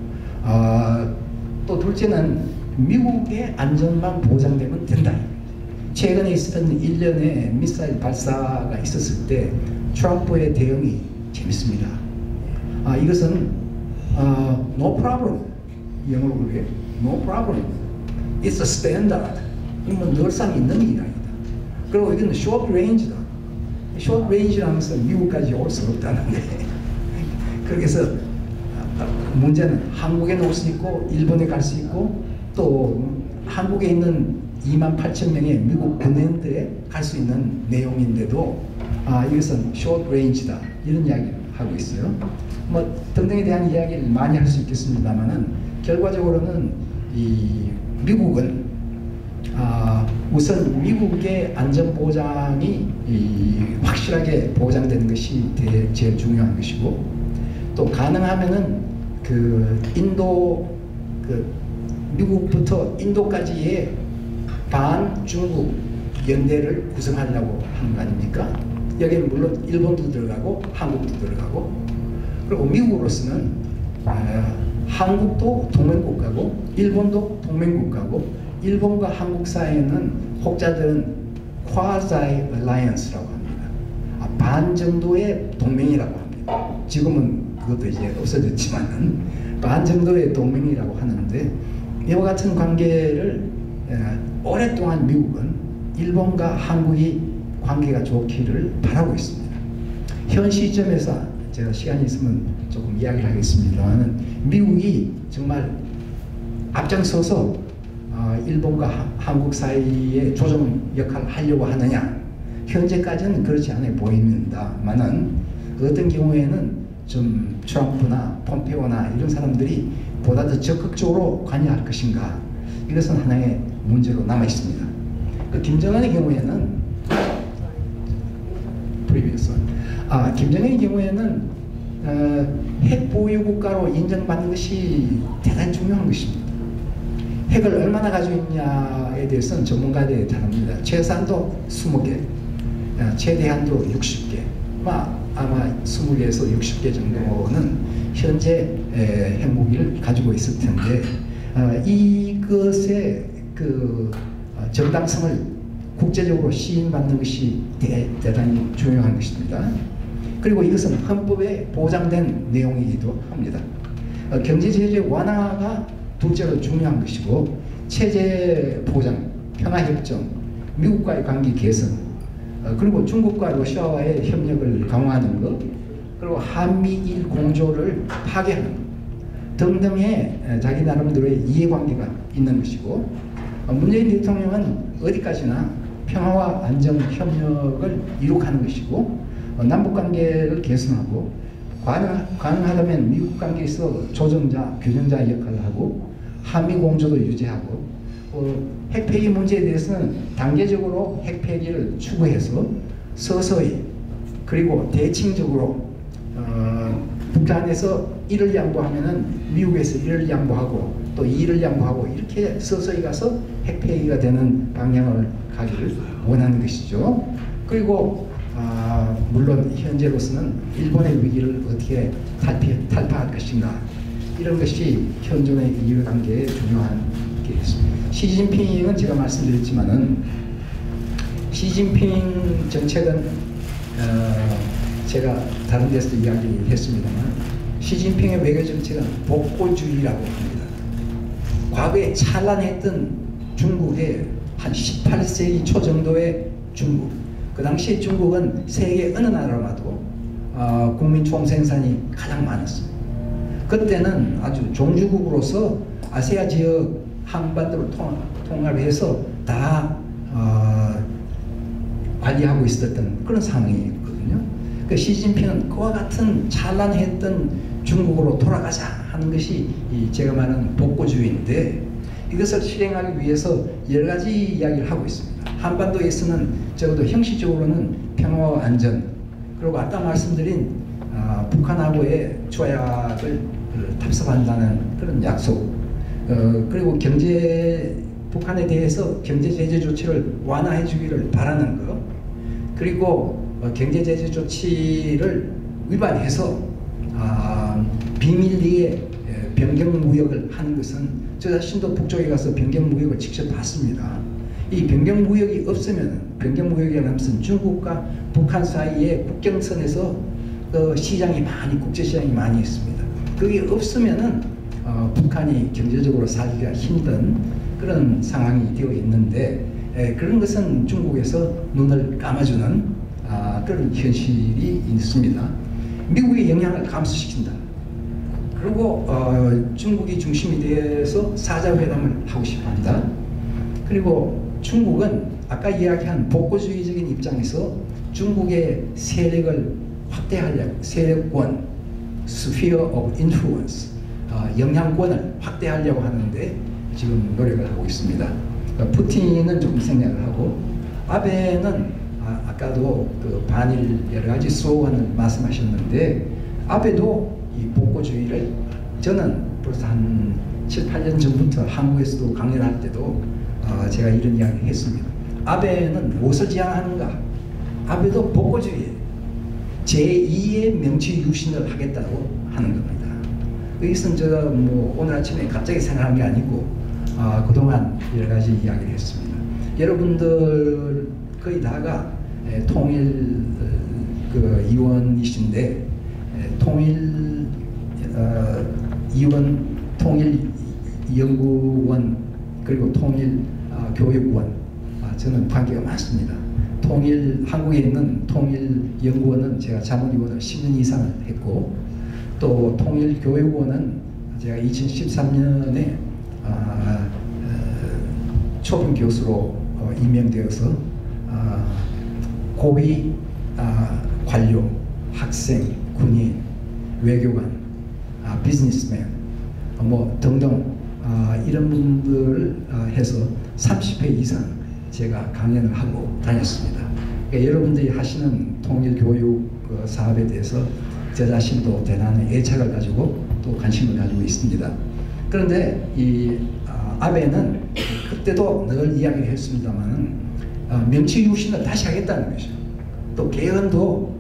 또 둘째는 미국의 안전만 보장되면 된다. 최근에 있었던 일련의 미사일 발사가 있었을 때 트럼프의 대응이 재밌습니다. 이것은 no problem, 영어로 그래요. No problem. It's a standard. 이건 늘상 있는 일이 아니다. 그리고 이건 short range다. short range라면서 미국까지 올 수 없다는데 그래서 문제는 한국에 올 수 있고 일본에 갈 수 있고 또 한국에 있는 28,000명의 미국 군인들에 갈 수 있는 내용인데도 이것은 short range다 이런 이야기를 하고 있어요. 뭐 등등에 대한 이야기를 많이 할 수 있겠습니다만은 결과적으로는 이 미국은 우선 미국의 안전 보장이 확실하게 보장되는 것이 제일 중요한 것이고, 또 가능하면은 그 인도 미국부터 인도까지의 반중국 연대를 구성하려고 하는 거 아닙니까? 여기는 물론 일본도 들어가고 한국도 들어가고, 그리고 미국으로서는 한국도 동맹국가고 일본도 동맹국가고, 일본과 한국 사이에는 혹자들은 quasi alliance라고 합니다. 반 정도의 동맹이라고 합니다. 지금은 그것도 이제 없어졌지만은 반 정도의 동맹이라고 하는데, 이와 같은 관계를 오랫동안 미국은 일본과 한국이 관계가 좋기를 바라고 있습니다. 현 시점에서 제가 시간이 있으면 조금 이야기를 하겠습니다만 미국이 정말 앞장서서 일본과 한국 사이에 조정 역할을 하려고 하느냐, 현재까지는 그렇지 않아 보입니다만은 어떤 경우에는 좀 트럼프나 폼페오나 이런 사람들이 보다 더 적극적으로 관여할 것인가, 이것은 하나의 문제로 남아 있습니다. 그 김정은의 경우에는 김정은의 경우에는 핵 보유 국가로 인정받는 것이 대단히 중요한 것입니다. 핵을 얼마나 가지고 있냐에 대해서는 전문가들이 다릅니다. 최소한도 20개, 최대한도 60개, 아마 20개에서 60개 정도는 현재 핵무기를 가지고 있을 텐데 이것의 그 정당성을 국제적으로 시인받는 것이 대단히 중요한 것입니다. 그리고 이것은 헌법에 보장된 내용이기도 합니다. 경제 제재 완화가 둘째로 중요한 것이고, 체제 보장, 평화협정, 미국과의 관계 개선, 그리고 중국과 러시아와의 협력을 강화하는 것, 그리고 한미일 공조를 파괴하는 것 등등의 자기 나름대로의 이해관계가 있는 것이고, 문재인 대통령은 어디까지나 평화와 안정 협력을 이룩하는 것이고, 남북관계를 개선하고 가능하다면 미국 관계에서 조정자, 교정자 역할을 하고 한미 공조도 유지하고 핵폐기 문제에 대해서는 단계적으로 핵폐기를 추구해서 서서히 그리고 대칭적으로 북한에서 이를 양보하면은 미국에서 이를 양보하고 또 이를 양보하고 이렇게 서서히 가서 핵폐기가 되는 방향을 가기를 원하는 것이죠. 그리고 물론 현재로서는 일본의 위기를 어떻게 탈파할 것인가, 이런 것이 현존의 이해관계에 중요한 게 있습니다. 시진핑은 제가 말씀드렸지만은 시진핑 정책은 제가 다른 데서 이야기했습니다만 시진핑의 외교 정책은 복고주의라고 합니다. 과거에 찬란했던 중국의 한 18세기 초 정도의 중국, 그 당시에 중국은 세계 어느 나라로 봐도 국민 총생산이 가장 많았습니다. 그때는 아주 종주국으로서 아시아 지역 한반도를 통합해서 다 관리하고 있었던 그런 상황이었거든요. 그 시진핑은 그와 같은 찬란했던 중국으로 돌아가자 하는 것이 제가 말하는 복고주의인데, 이것을 실행하기 위해서 여러 가지 이야기를 하고 있습니다. 한반도에서는 적어도 형식적으로는 평화와 안전, 그리고 아까 말씀드린 북한하고의 조약을 답습한다는 그런 약속, 그리고 북한에 대해서 경제 제재 조치를 완화해 주기를 바라는 것, 그리고 경제 제재 조치를 위반해서 비밀리에 변경 무역을 하는 것은 저 자신도 북쪽에 가서 변경 무역을 직접 봤습니다. 이 변경 무역이 없으면, 변경 무역이라는 것은 중국과 북한 사이에 국경선에서 시장이 국제 시장이 많이 있습니다. 그게 없으면은 북한이 경제적으로 살기가 힘든 그런 상황이 되어 있는데, 그런 것은 중국에서 눈을 감아주는 그런 현실이 있습니다. 미국의 영향을 감소시킨다. 그리고 중국이 중심이 돼서 사자회담을 하고 싶어한다. 그리고 중국은 아까 이야기한 복고주의적인 입장에서 중국의 세력을 확대하려고, 세력권, sphere of influence, 영향권을 확대하려고 하는데 지금 노력을 하고 있습니다. 푸틴은 조금 생략을 하고, 아베는 아까도 그 반일 여러 가지 슬로건을 말씀하셨는데, 아베도 이 복고주의를, 저는 벌써 한 7, 8년 전부터 한국에서도 강연할 때도 제가 이런 이야기를 했습니다. 아베는 무엇을 지향하는가? 아베도 복고주의, 제2의 명치 유신을 하겠다고 하는 겁니다. 이것은 제가 오늘 아침에 갑자기 생각한 게 아니고 그동안 여러 가지 이야기를 했습니다. 여러분들 거의 다가 통일 이원이신데, 통일 이원, 통일 연구원, 그리고 통일 교육원, 저는 관계가 많습니다. 한국에 있는 통일연구원은 제가 자문위원을 10년 이상을 했고, 또 통일교육원은 제가 2013년에 초빙 교수로 임명되어서 고위 관료, 학생, 군인, 외교관, 비즈니스맨 뭐 등등 이런 분들을 해서 30회 이상 제가 강연을 하고 다녔습니다. 그러니까 여러분들이 하시는 통일교육 사업에 대해서 제 자신도 대단한 애착을 가지고 또 관심을 가지고 있습니다. 그런데 이 아베는 그때도 늘 이야기를 했습니다만 명치유신을 다시 하겠다는 것이죠. 또 개헌도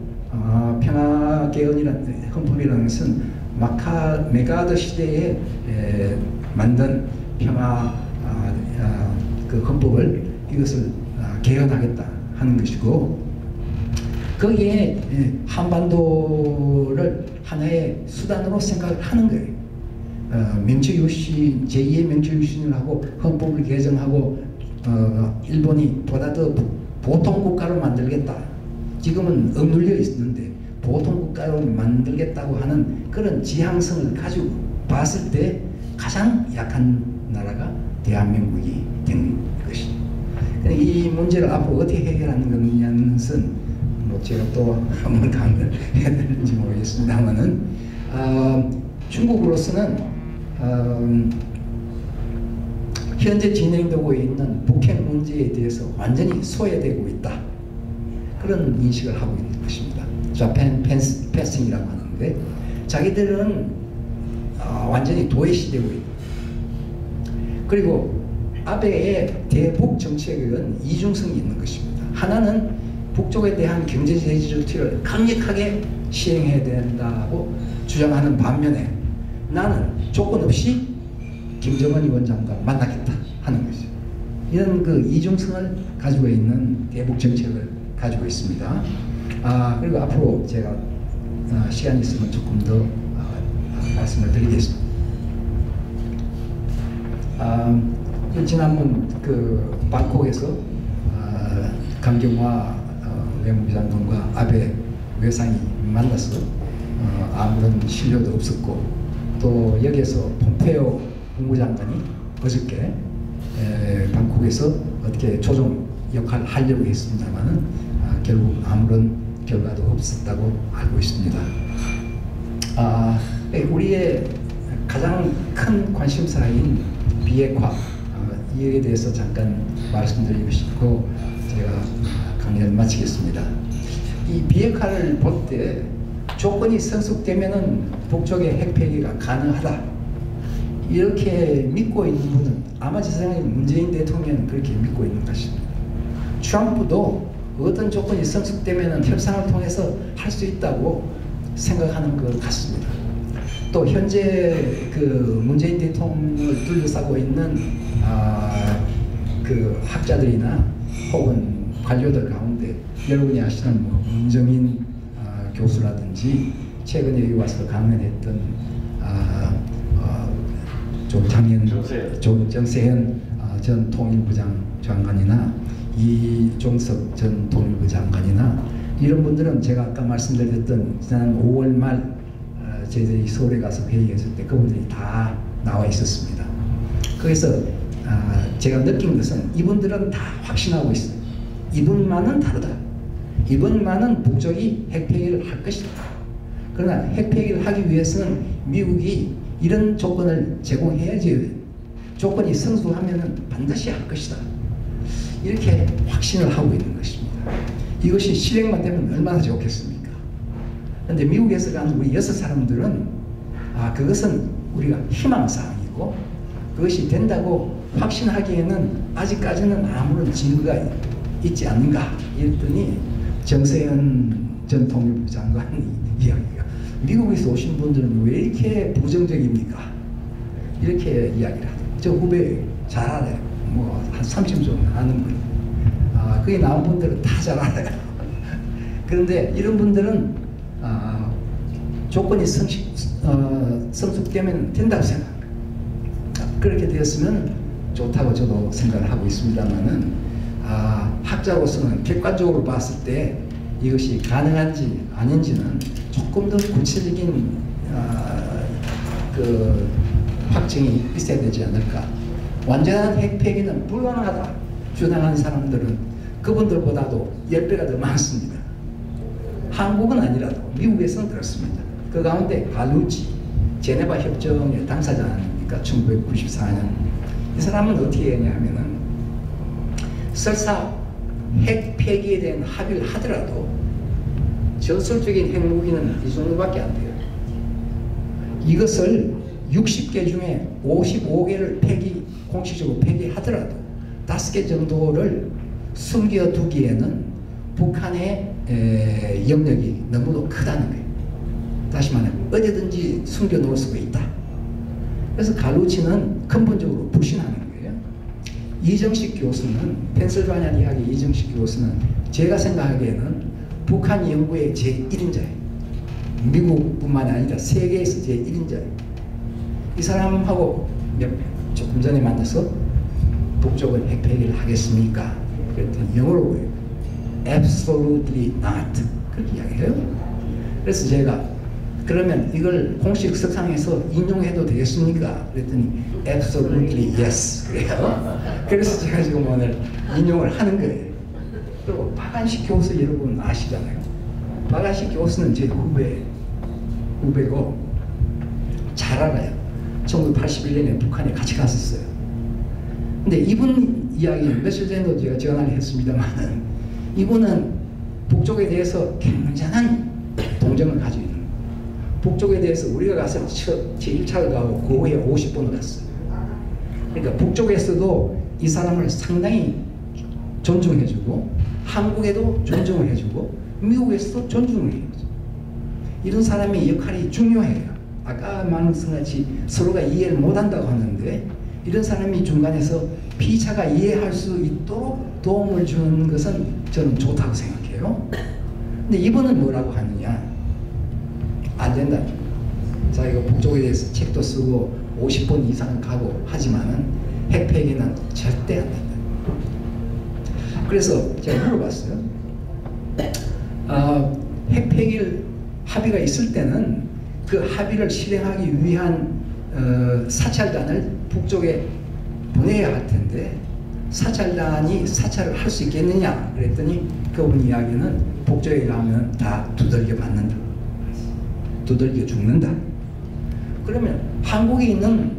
평화개헌이라는 헌법이라는 것은 메가더 시대에 만든 평화 그 헌법을 이것을 개헌하겠다 하는 것이고, 거기에 한반도를 하나의 수단으로 생각을 하는 거예요. 명치유신, 제2의 명치유신을 하고 헌법을 개정하고 일본이 보다 더 보통 국가로 만들겠다. 지금은 억눌려 있는데 보통 국가로 만들겠다고 하는 그런 지향성을 가지고 봤을 때 가장 약한 나라가 대한민국이 된 것입니다. 이 문제를 앞으로 어떻게 해결하는 거냐는 것은 뭐 제가 또 한번 강의를 해야 되는지 모르겠습니다만은 중국으로서는 현재 진행되고 있는 북핵 문제에 대해서 완전히 소외되고 있다. 그런 인식을 하고 있는 것입니다. 자펜 패싱이라고 하는데, 자기들은 완전히 도외시되고 있다. 그리고 아베의 대북 정책은 이중성이 있는 것입니다. 하나는 북쪽에 대한 경제 제재를 강력하게 시행해야 된다고 주장하는 반면에, 나는 조건 없이 김정은 위원장과 만나겠다 하는 것이죠. 이런 그 이중성을 가지고 있는 대북 정책을 가지고 있습니다. 그리고 앞으로 제가 시간이 있으면 조금 더 말씀을 드리겠습니다. 지난번 그 방콕에서 강경화 외무부 장관과 아베 외상이 만나서 아무런 신뢰도 없었고, 또 여기에서 폼페오 국무장관이 어저께 방콕에서 어떻게 조정 역할을 하려고 했습니다만은 결국 아무런 결과도 없었다고 알고 있습니다. 우리의 가장 큰 관심사인 비핵화, 이에 대해서 잠깐 말씀드리고 싶고 제가 강연을 마치겠습니다. 이 비핵화를 볼 때 조건이 성숙되면은 북쪽의 핵폐기가 가능하다, 이렇게 믿고 있는 분은 아마 제 생각에 문재인 대통령은 그렇게 믿고 있는 것입니다. 트럼프도 어떤 조건이 성숙되면 협상을 통해서 할 수 있다고 생각하는 것 같습니다. 또 현재 그 문재인 대통령을 둘러싸고 있는 그 학자들이나 혹은 관료들 가운데 여러분이 아시는 뭐 문정인 교수라든지 최근에 여기 와서 강연했던 정세현 전 통일부 장관이나 이종석 전 통일부 장관이나 이런 분들은 제가 아까 말씀드렸던 지난 5월 말 저희들이 서울에 가서 회의했을 때 그분들이 다 나와 있었습니다. 그래서 제가 느낀 것은 이분들은 다 확신하고 있어요. 이분만은 다르다. 이분만은 북쪽이 핵폐기를 할 것이다. 그러나 핵폐기를 하기 위해서는 미국이 이런 조건을 제공해야지, 조건이 성숙하면 반드시 할 것이다. 이렇게 확신을 하고 있는 것입니다. 이것이 실행만 되면 얼마나 좋겠습니까? 그런데 미국에서 가는 우리 6사람들은 그것은 우리가 희망사항이고 그것이 된다고 확신하기에는 아직까지는 아무런 증거가 있지 않는가 이랬더니 정세현 전 통일부 장관이 이야기가, 미국에서 오신 분들은 왜 이렇게 부정적입니까? 이렇게 이야기를 하죠. 저 후배 잘 알아요. 뭐 한 30년 정도 아는 분. 거기 나온 분들은 다 잘 알아요. 그런데 이런 분들은 조건이 성숙되면 된다고 생각합니다. 그렇게 되었으면 좋다고 저도 생각을 하고 있습니다만은 학자로서는 객관적으로 봤을 때 이것이 가능한지 아닌지는 조금 더 구체적인 그 확증이 있어야 되지 않을까. 완전한 핵폐기는 불가능하다 주장하는 사람들은 그분들보다도 10배가 더 많습니다. 한국은 아니라도 미국에서는 그렇습니다. 그 가운데 갈루치 제네바 협정의 당사자 아닙니까? 1994년. 이 사람은 어떻게 했냐 하면은 설사 핵 폐기에 대한 합의를 하더라도 전술적인 핵무기는 이 정도밖에 안 돼요. 이것을 60개 중에 55개를 공식적으로 폐기하더라도 5개 정도를 숨겨두기에는 북한의 영역이 너무도 크다는 거예요. 다시 말하면 어디든지 숨겨놓을 수가 있다. 그래서 갈루치는 근본적으로 불신하는 거예요. 이정식 교수는 펜실바니아 대학의 이정식 교수는 제가 생각하기에는 북한 연구의 제1인자예요. 미국뿐만 아니라 세계에서 제1인자예요. 이 사람하고 조금 전에 만나서 북쪽은 핵폐기를 하겠습니까? 그랬더니 영어로 absolutely not 그렇게 이야기해요. 그래서 제가 그러면 이걸 공식 석상에서 인용해도 되겠습니까? 그랬더니 absolutely yes 그래요. 그래서 제가 지금 오늘 인용을 하는 거예요. 그리고 박안식 교수 여러분 아시잖아요. 박안식 교수는 제 후배고 잘 알아요. 1981년에 북한에 같이 갔었어요. 근데 이분 이야기는 며칠 전에도 제가 전화를 했습니다만 이분은 북쪽에 대해서 굉장한 동정을 가지고 있는 거예요. 북쪽에 대해서 우리가 가서 제1차를 가고 그 후에 50번을 갔어요. 그러니까 북쪽에서도 이 사람을 상당히 존중해주고 한국에도 존중을 해주고 미국에서도 존중을 해요. 이런 사람의 역할이 중요해요. 아까 말씀같이 서로가 이해를 못한다고 하는데 이런 사람이 중간에서 피차가 이해할 수 있도록 도움을 주는 것은 저는 좋다고 생각해요. 근데 이분은 뭐라고 하느냐? 안 된다. 자기가 북쪽에 대해서 책도 쓰고 50번 이상 가고 하지만은 핵폐기는 절대 안 된다. 그래서 제가 물어봤어요. 핵폐기를 합의가 있을 때는 그 합의를 실행하기 위한 사찰단을 북쪽에 보내야 할 텐데 사찰단이 사찰을 할 수 있겠느냐 그랬더니 그분 이야기는 북쪽에 가면 다 두들겨 맞는다. 두들겨 죽는다. 그러면 한국에 있는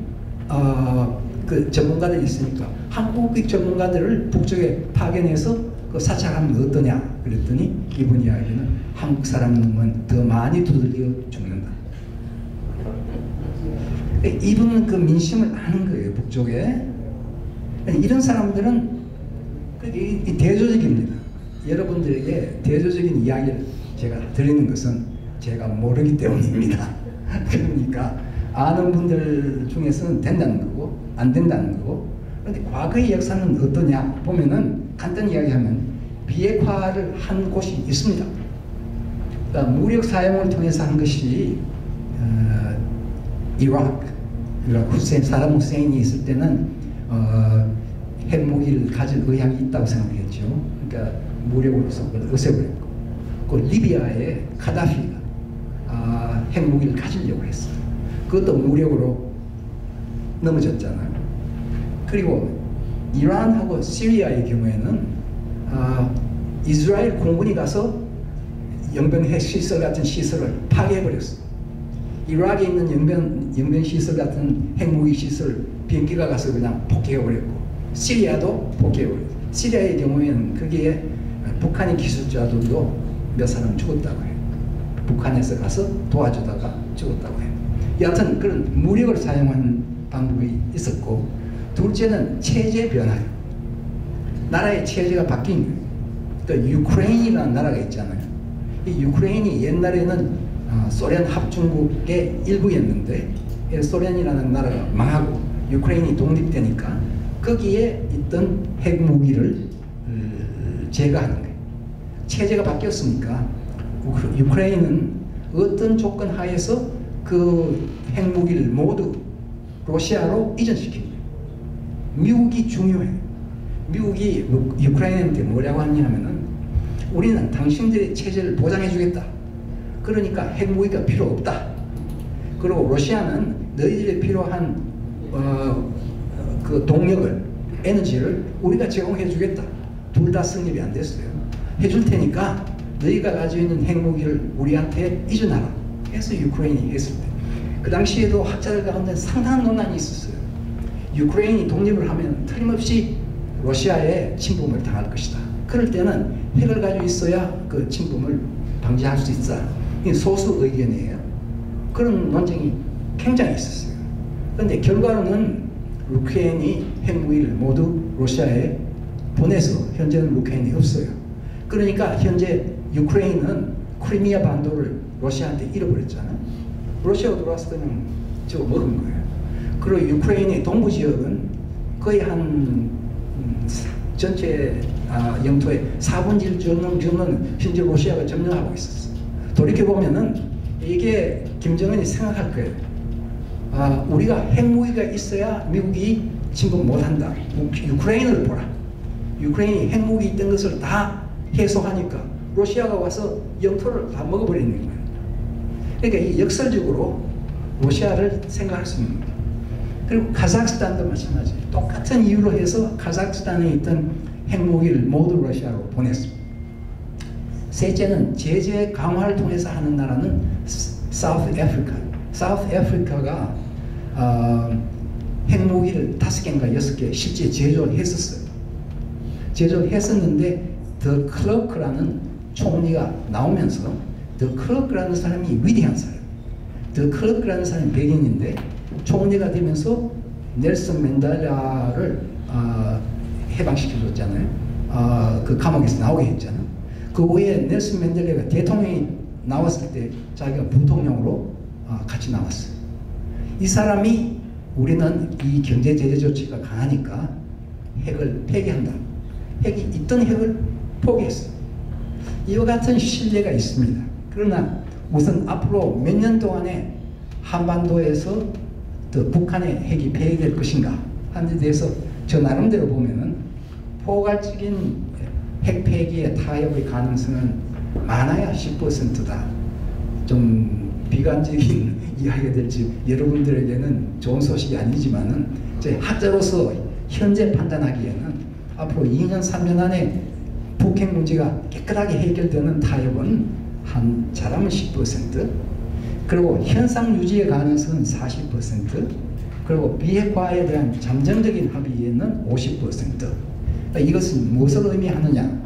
그 전문가들이 있으니까 한국의 전문가들을 북쪽에 파견해서 그 사찰하면 어떠냐 그랬더니 이분 이야기는 한국 사람은 더 많이 두들겨 죽는다. 이분은 그 민심을 아는 거예요. 북쪽에. 이런 사람들은 대조적입니다. 여러분들에게 대조적인 이야기를 제가 드리는 것은 제가 모르기 때문입니다. 그러니까 아는 분들 중에서는 된다는 거고 안 된다는 거고. 그런데 과거의 역사는 어떠냐 보면은 간단히 이야기하면 비핵화를 한 곳이 있습니다. 그러니까 무력 사용을 통해서 한 것이 이라크 사담 후세인이 있을 때는 핵무기를 가질 의향이 있다고 생각했죠. 그러니까 무력으로서 그걸 없애버렸고, 그 리비아의 카다피가 핵무기를 가지려고 했어요. 그것도 무력으로 넘어졌잖아요. 그리고 이란하고 시리아의 경우에는 이스라엘 공군이 가서 영변 핵시설 같은 시설을 파괴해버렸어요. 이라크에 있는 영변 시설 같은 핵무기 시설 비행기가 가서 그냥 폭격해버렸고 시리아도 폭격해버렸어요. 시리아의 경우에는 거기에 북한의 기술자들도 몇 사람 죽었다고 해요. 북한에서 가서 도와주다가 죽었다고 해요. 여하튼 그런 무력을 사용하는 방법이 있었고, 둘째는 체제 변화예요. 나라의 체제가 바뀐 거예요. 그러니까 유크레인이라는 나라가 있잖아요. 이 유크레인이 옛날에는 소련 합중국의 일부였는데 소련이라는 나라가 망하고 유크레인이 독립되니까 거기에 있던 핵무기를 제거하는 거예요. 체제가 바뀌었으니까 유크레인은 어떤 조건 하에서 그 핵무기를 모두 러시아로 이전시킨 거예요. 미국이 중요해요. 미국이 우크라이나한테 뭐라고 하냐면은 우리는 당신들의 체제를 보장해 주겠다. 그러니까 핵무기가 필요 없다. 그리고 러시아는 너희들이 필요한 그 동력을, 에너지를 우리가 제공해 주겠다. 둘 다 성립이 안 됐어요. 해줄 테니까 너희가 가지고 있는 핵무기를 우리한테 이전하라. 해서 유크레인이 했을 때. 그 당시에도 학자들 가운데 상당한 논란이 있었어요. 유크레인이 독립을 하면 틀림없이 러시아의 침범을 당할 것이다. 그럴 때는 핵을 가지고 있어야 그 침범을 방지할 수 있다. 이게 소수 의견이에요. 그런 논쟁이 굉장히 있었어요. 그런데 결과로는 우크레인이 핵무기를 모두 러시아에 보내서 현재는 우크레인이 없어요. 그러니까 현재 우크레인은 크리미아 반도를 러시아한테 잃어버렸잖아요. 러시아가 들어와서 그냥 저거 먹은 거예요. 그리고 우크레인의 동부 지역은 거의 한 전체 영토의 4분의 1 정도는 현재 러시아가 점령하고 있었어요. 돌이켜보면은 이게 김정은이 생각할 거예요. 우리가 핵무기가 있어야 미국이 침범 못한다. 우크레인을 보라. 우크레인이 핵무기 있던 것을 다 해소하니까 러시아가 와서 영토를 다 먹어버리는 거예요. 그러니까 이 역설적으로 러시아를 생각할 수 있는 거예요. 그리고 카자흐스탄도 마찬가지. 똑같은 이유로 해서 카자흐스탄에 있던 핵무기를 모두 러시아로 보냈습니다. 셋째는 제재 강화를 통해서 하는 나라는 사우스 아프리카. 사우스 아프리카가 핵무기를 5개인가 6개 실제 제조를 했었어요. 제조를 했었는데 더 클러크라는 총리가 나오면서 더 클러크라는 사람이 위대한 사람. 더 클러크라는 사람이 백인인데 총리가 되면서 넬슨 맨델라를 해방시켜줬잖아요. 그 감옥에서 나오게 했잖아요. 그 후에 넬슨 맨델라가 대통령이 나왔을 때 자기가 부통령으로 같이 나왔어요. 이 사람이 우리는 이 경제 제재 조치가 강하니까 핵을 폐기한다. 핵이 있던 핵을 포기했어요. 이와 같은 신뢰가 있습니다. 그러나 우선 앞으로 몇 년 동안에 한반도에서 또 북한의 핵이 폐기될 것인가 하는 데 대해서 저 나름대로 보면은 포괄적인 핵 폐기의 타협의 가능성은 많아야 10%다. 좀 비관적인 이야기가 될지 여러분들에게는 좋은 소식이 아니지만은 제 학자로서 현재 판단하기에는 앞으로 2년 3년 안에 북핵 문제가 깨끗하게 해결되는 타협은 한 잘하면 10%, 그리고 현상 유지의 가능성은 40%, 그리고 비핵화에 대한 잠정적인 합의에는 50%. 그러니까 이것은 무엇을 의미하느냐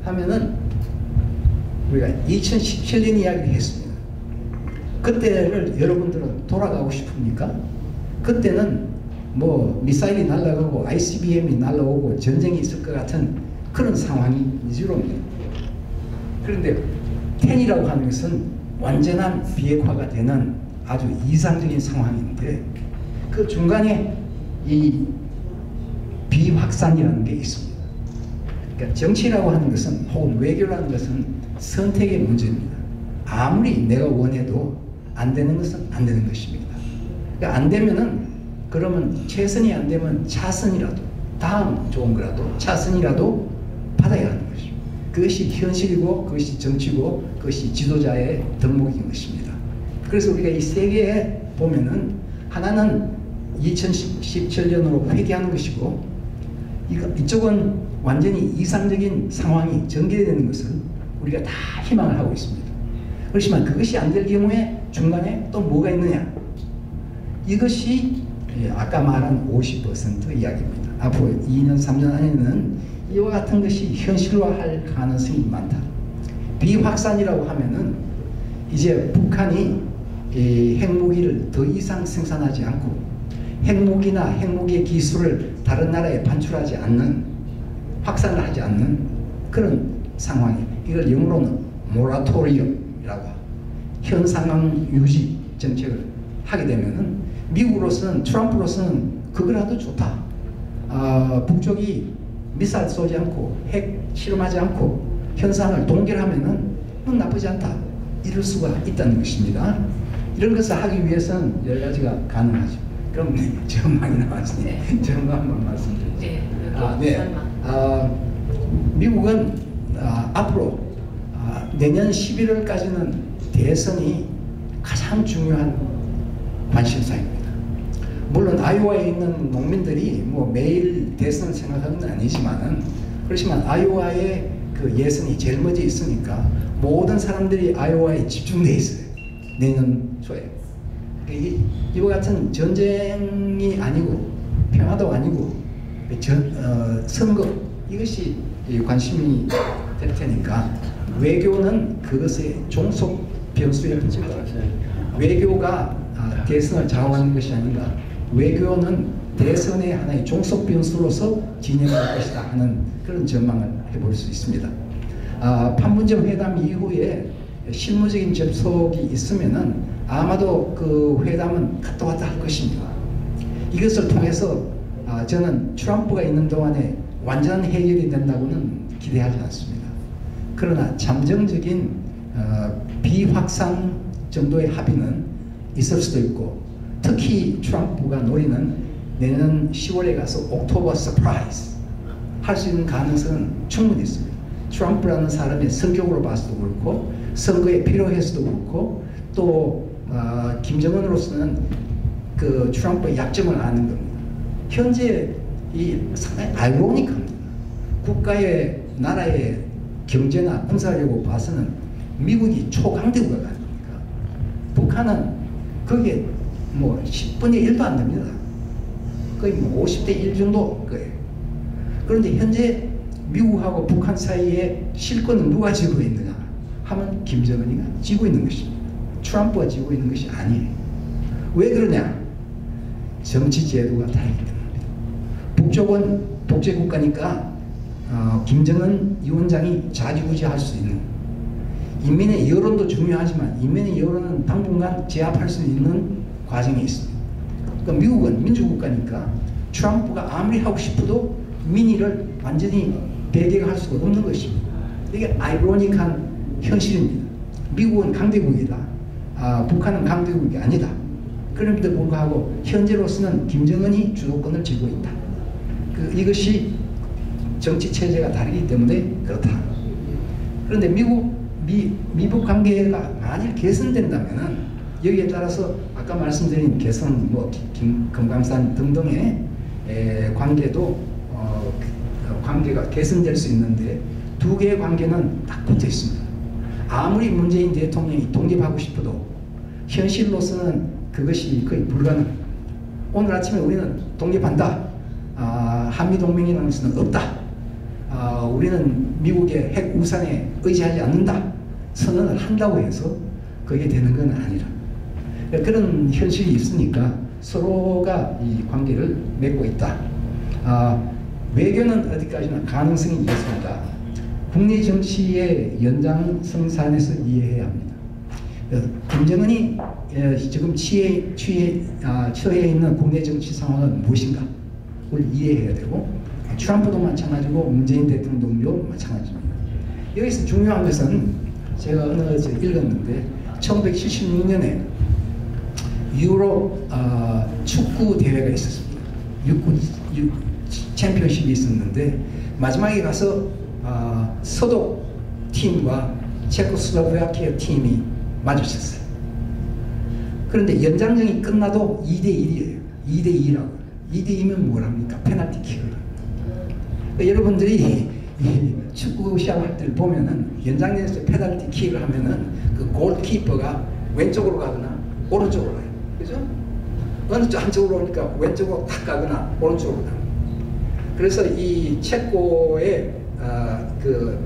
하면은 우리가 2017년 이야기를 했습니다. 그때를 여러분들은 돌아가고 싶습니까? 그때는 뭐 미사일이 날아가고 ICBM이 날아오고 전쟁이 있을 것 같은 그런 상황이 위주로입니다. 그런데 10이라고 하는 것은 완전한 비핵화가 되는 아주 이상적인 상황인데 그 중간에 이 비확산이라는 게 있습니다. 그러니까 정치라고 하는 것은 혹은 외교라는 것은 선택의 문제입니다. 아무리 내가 원해도 안 되는 것은 안 되는 것입니다. 그러니까 안 되면은 그러면 최선이 안 되면 차선이라도 다음 좋은 거라도 차선이라도 받아야 하는 것입니다. 그것이 현실이고 그것이 정치고 그것이 지도자의 덕목인 것입니다. 그래서 우리가 이 세 개에 보면은 하나는 2017년으로 회귀하는 것이고 이쪽은 완전히 이상적인 상황이 전개되는 것을 우리가 다 희망을 하고 있습니다. 그렇지만 그것이 안 될 경우에 중간에 또 뭐가 있느냐? 이것이 아까 말한 50% 이야기입니다. 앞으로 2년 3년 안에는 이와 같은 것이 현실화할 가능성이 많다. 비확산이라고 하면은 이제 북한이 핵무기를 더 이상 생산하지 않고 핵무기나 핵무기의 기술을 다른 나라에 반출하지 않는, 확산을 하지 않는 그런 상황이, 이걸 영어로는 모라토리엄이라고 현 상황 유지 정책을 하게 되면은 미국으로서는, 트럼프로서는 그거라도 좋다. 북쪽이 미사일 쏘지 않고 핵 실험하지 않고 현상을 동결하면은 나쁘지 않다. 이럴 수가 있다는 것입니다. 이런 것을 하기 위해서는 여러 가지가 가능하죠. 그럼 전망이 나왔으니 전망 한번 말씀드리죠. 네, 네. 미국은 앞으로 내년 11월까지는 대선이 가장 중요한 관심사입니다. 물론 아이오와에 있는 농민들이 뭐 매일 대선을 생각하는 건 아니지만은 그렇지만 아이오와의 그 예선이 제일 먼저 있으니까 모든 사람들이 아이오와에 집중돼 있어요. 내년 초에. 이와 같은 전쟁이 아니고 평화도 아니고 선거 이것이 관심이 될 테니까 외교는 그것의 종속 변수일 겁니다. 외교가 대선을 좌우하는 것이 아니라 외교는 대선의 하나의 종속 변수로서 진행할 것이다 하는 그런 전망을 해볼 수 있습니다. 판문점 회담 이후에 실무적인 접촉이 있으면은 아마도 그 회담은 갔다 왔다 할 것입니다. 이것을 통해서 저는 트럼프가 있는 동안에 완전한 해결이 된다고는 기대하지 않습니다. 그러나 잠정적인 비확산 정도의 합의는 있을 수도 있고 특히 트럼프가 노리는 내년 10월에 가서 옥토버 서프라이즈 할 수 있는 가능성은 충분히 있습니다. 트럼프라는 사람의 성격으로 봐서도 그렇고 선거에 필요해서도 그렇고 또 김정은으로서는 그 트럼프의 약점을 아는 겁니다. 현재 이 상당히 아이러니합니다. 국가의 나라의 경제나 군사력으로 봐서는 미국이 초강대국가 아닙니까? 북한은 그게 뭐 10분의 1도 안 됩니다. 거의 뭐 50대 1 정도 거예요. 그런데 현재 미국하고 북한 사이에 실권은 누가 쥐고 있느냐 하면 김정은이가 쥐고 있는 것입니다. 트럼프가 쥐고 있는 것이 아니에요. 왜 그러냐? 정치 제도가 다르기 때문입니다. 북쪽은 독재 국가니까 김정은 위원장이 좌지우지할 수 있는 인민의 여론도 중요하지만 인민의 여론은 당분간 제압할 수 있는 과정이 있습니다. 그러니까 미국은 민주국가니까 트럼프가 아무리 하고 싶어도 민의를 완전히 배격할 수가 없는 것입니다. 이게 아이러니한 현실입니다. 미국은 강대국이다. 북한은 강대국이 아니다. 그럼에도 불구하고 현재로서는 김정은이 주도권을 쥐고 있다. 이것이 정치 체제가 다르기 때문에 그렇다. 그런데 미북 관계가 만일 개선된다면은 여기에 따라서 아까 말씀드린 개선, 금강산 등등의 관계도 관계가 개선될 수 있는데 두 개의 관계는 딱 붙어 있습니다. 아무리 문재인 대통령이 독립하고 싶어도 현실로서는 그것이 거의 불가능합니다. 오늘 아침에 우리는 독립한다. 한미동맹이라는 것은 없다. 우리는 미국의 핵 우산에 의지하지 않는다. 선언을 한다고 해서 그게 되는 건 아니라 그런 현실이 있으니까 서로가 이 관계를 맺고 있다. 외교는 어디까지나 가능성이 있습니다. 국내 정치의 연장선상에서 이해해야 합니다. 김정은이 지금 처해 있는 국내 정치 상황은 무엇인가? 그걸 이해해야 되고 트럼프도 마찬가지고 문재인 대통령도 마찬가지입니다. 여기서 중요한 것은 제가 어느 저 읽었는데 1976년에 유럽 축구 대회가 있었습니다. 챔피언십이 있었는데 마지막에 가서 서독 팀과 체코슬로바키아 팀이 마주쳤어요. 그런데 연장전이 끝나도 2대1이에요. 2대2라고. 2대2면 뭘 합니까? 페널티킥을. 그러니까 여러분들이 이 축구 시합할 때 보면은 연장전에서 페널티킥을 하면은 그 골키퍼가 왼쪽으로 가거나 오른쪽으로 가요. 그죠? 어느 쪽 한쪽으로 오니까 왼쪽으로 탁 가거나 오른쪽으로 가요. 그래서 이 체코의 그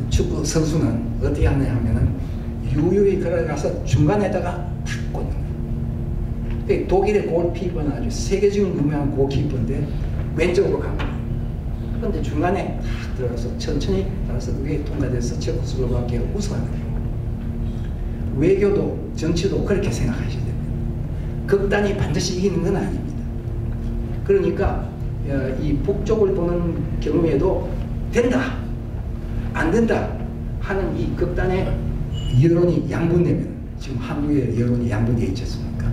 축구 선수는 어떻게 하느냐 하면은 유유히 걸어가서 중간에다가 탁 꽂는 거예요. 독일의 골키퍼는 아주 세계적인 유명한 골키퍼인데 왼쪽으로 갑니다. 그런데 중간에 탁 들어가서 천천히 따라서 그게 통과돼서 체코슬로바키아가 우승하는 거예요. 외교도 정치도 그렇게 생각하셔야 됩니다. 극단이 반드시 이기는 건 아닙니다. 그러니까 이 북쪽을 보는 경우에도 된다, 안 된다 하는 이 극단의 여론이 양분되면 지금 한국의 여론이 양분되어 있지 않습니까?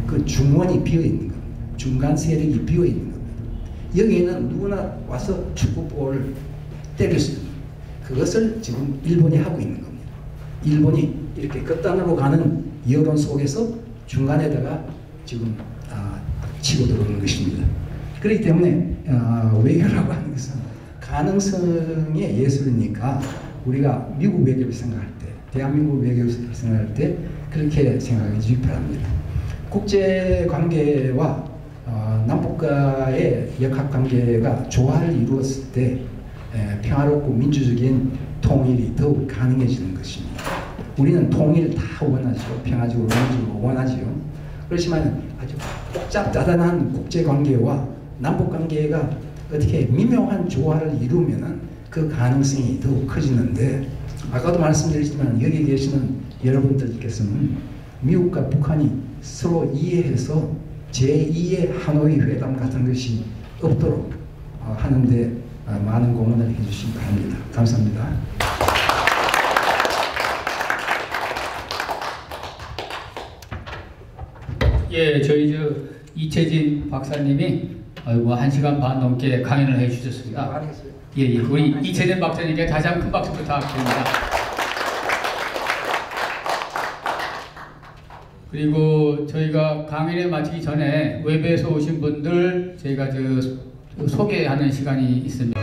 그 중원이 비어있는 겁니다. 중간 세력이 비어있는 겁니다. 여기에는 누구나 와서 축구볼을 때릴 수 있는 그것을 지금 일본이 하고 있는 겁니다. 일본이 이렇게 끝단으로 가는 여론 속에서 중간에다가 지금 치고 들어오는 것입니다. 그렇기 때문에 외교라고 하는 것은 가능성의 예술이니까 우리가 미국 외교를 생각할 때, 대한민국 외교를 생각할 때 그렇게 생각해 주기 바랍니다. 국제관계와 남북과의 역학관계가 조화를 이루었을 때 평화롭고 민주적인 통일이 더욱 가능해지는 것입니다. 우리는 통일을 다 원하죠. 평화적으로 민주적으로 원하지요. 그렇지만 아주 복잡다단한 국제관계와 남북관계가 어떻게 미묘한 조화를 이루면은 그 가능성이 더욱 커지는데, 아까도 말씀드렸지만 여기 계시는 여러분들께서는 미국과 북한이 서로 이해해서 제2의 하노이 회담 같은 것이 없도록 하는데 많은 공헌을 해주시기 바랍니다. 감사합니다. 예, 저희 이채진 박사님이 1시간 반 넘게 강연을 해주셨습니다. 예, 우리 이채진 박사님께 다시 한번 큰 박수 부탁드립니다. 그리고 저희가 강연에 마치기 전에 웹에서 오신 분들 저희가 소개하는 시간이 있습니다.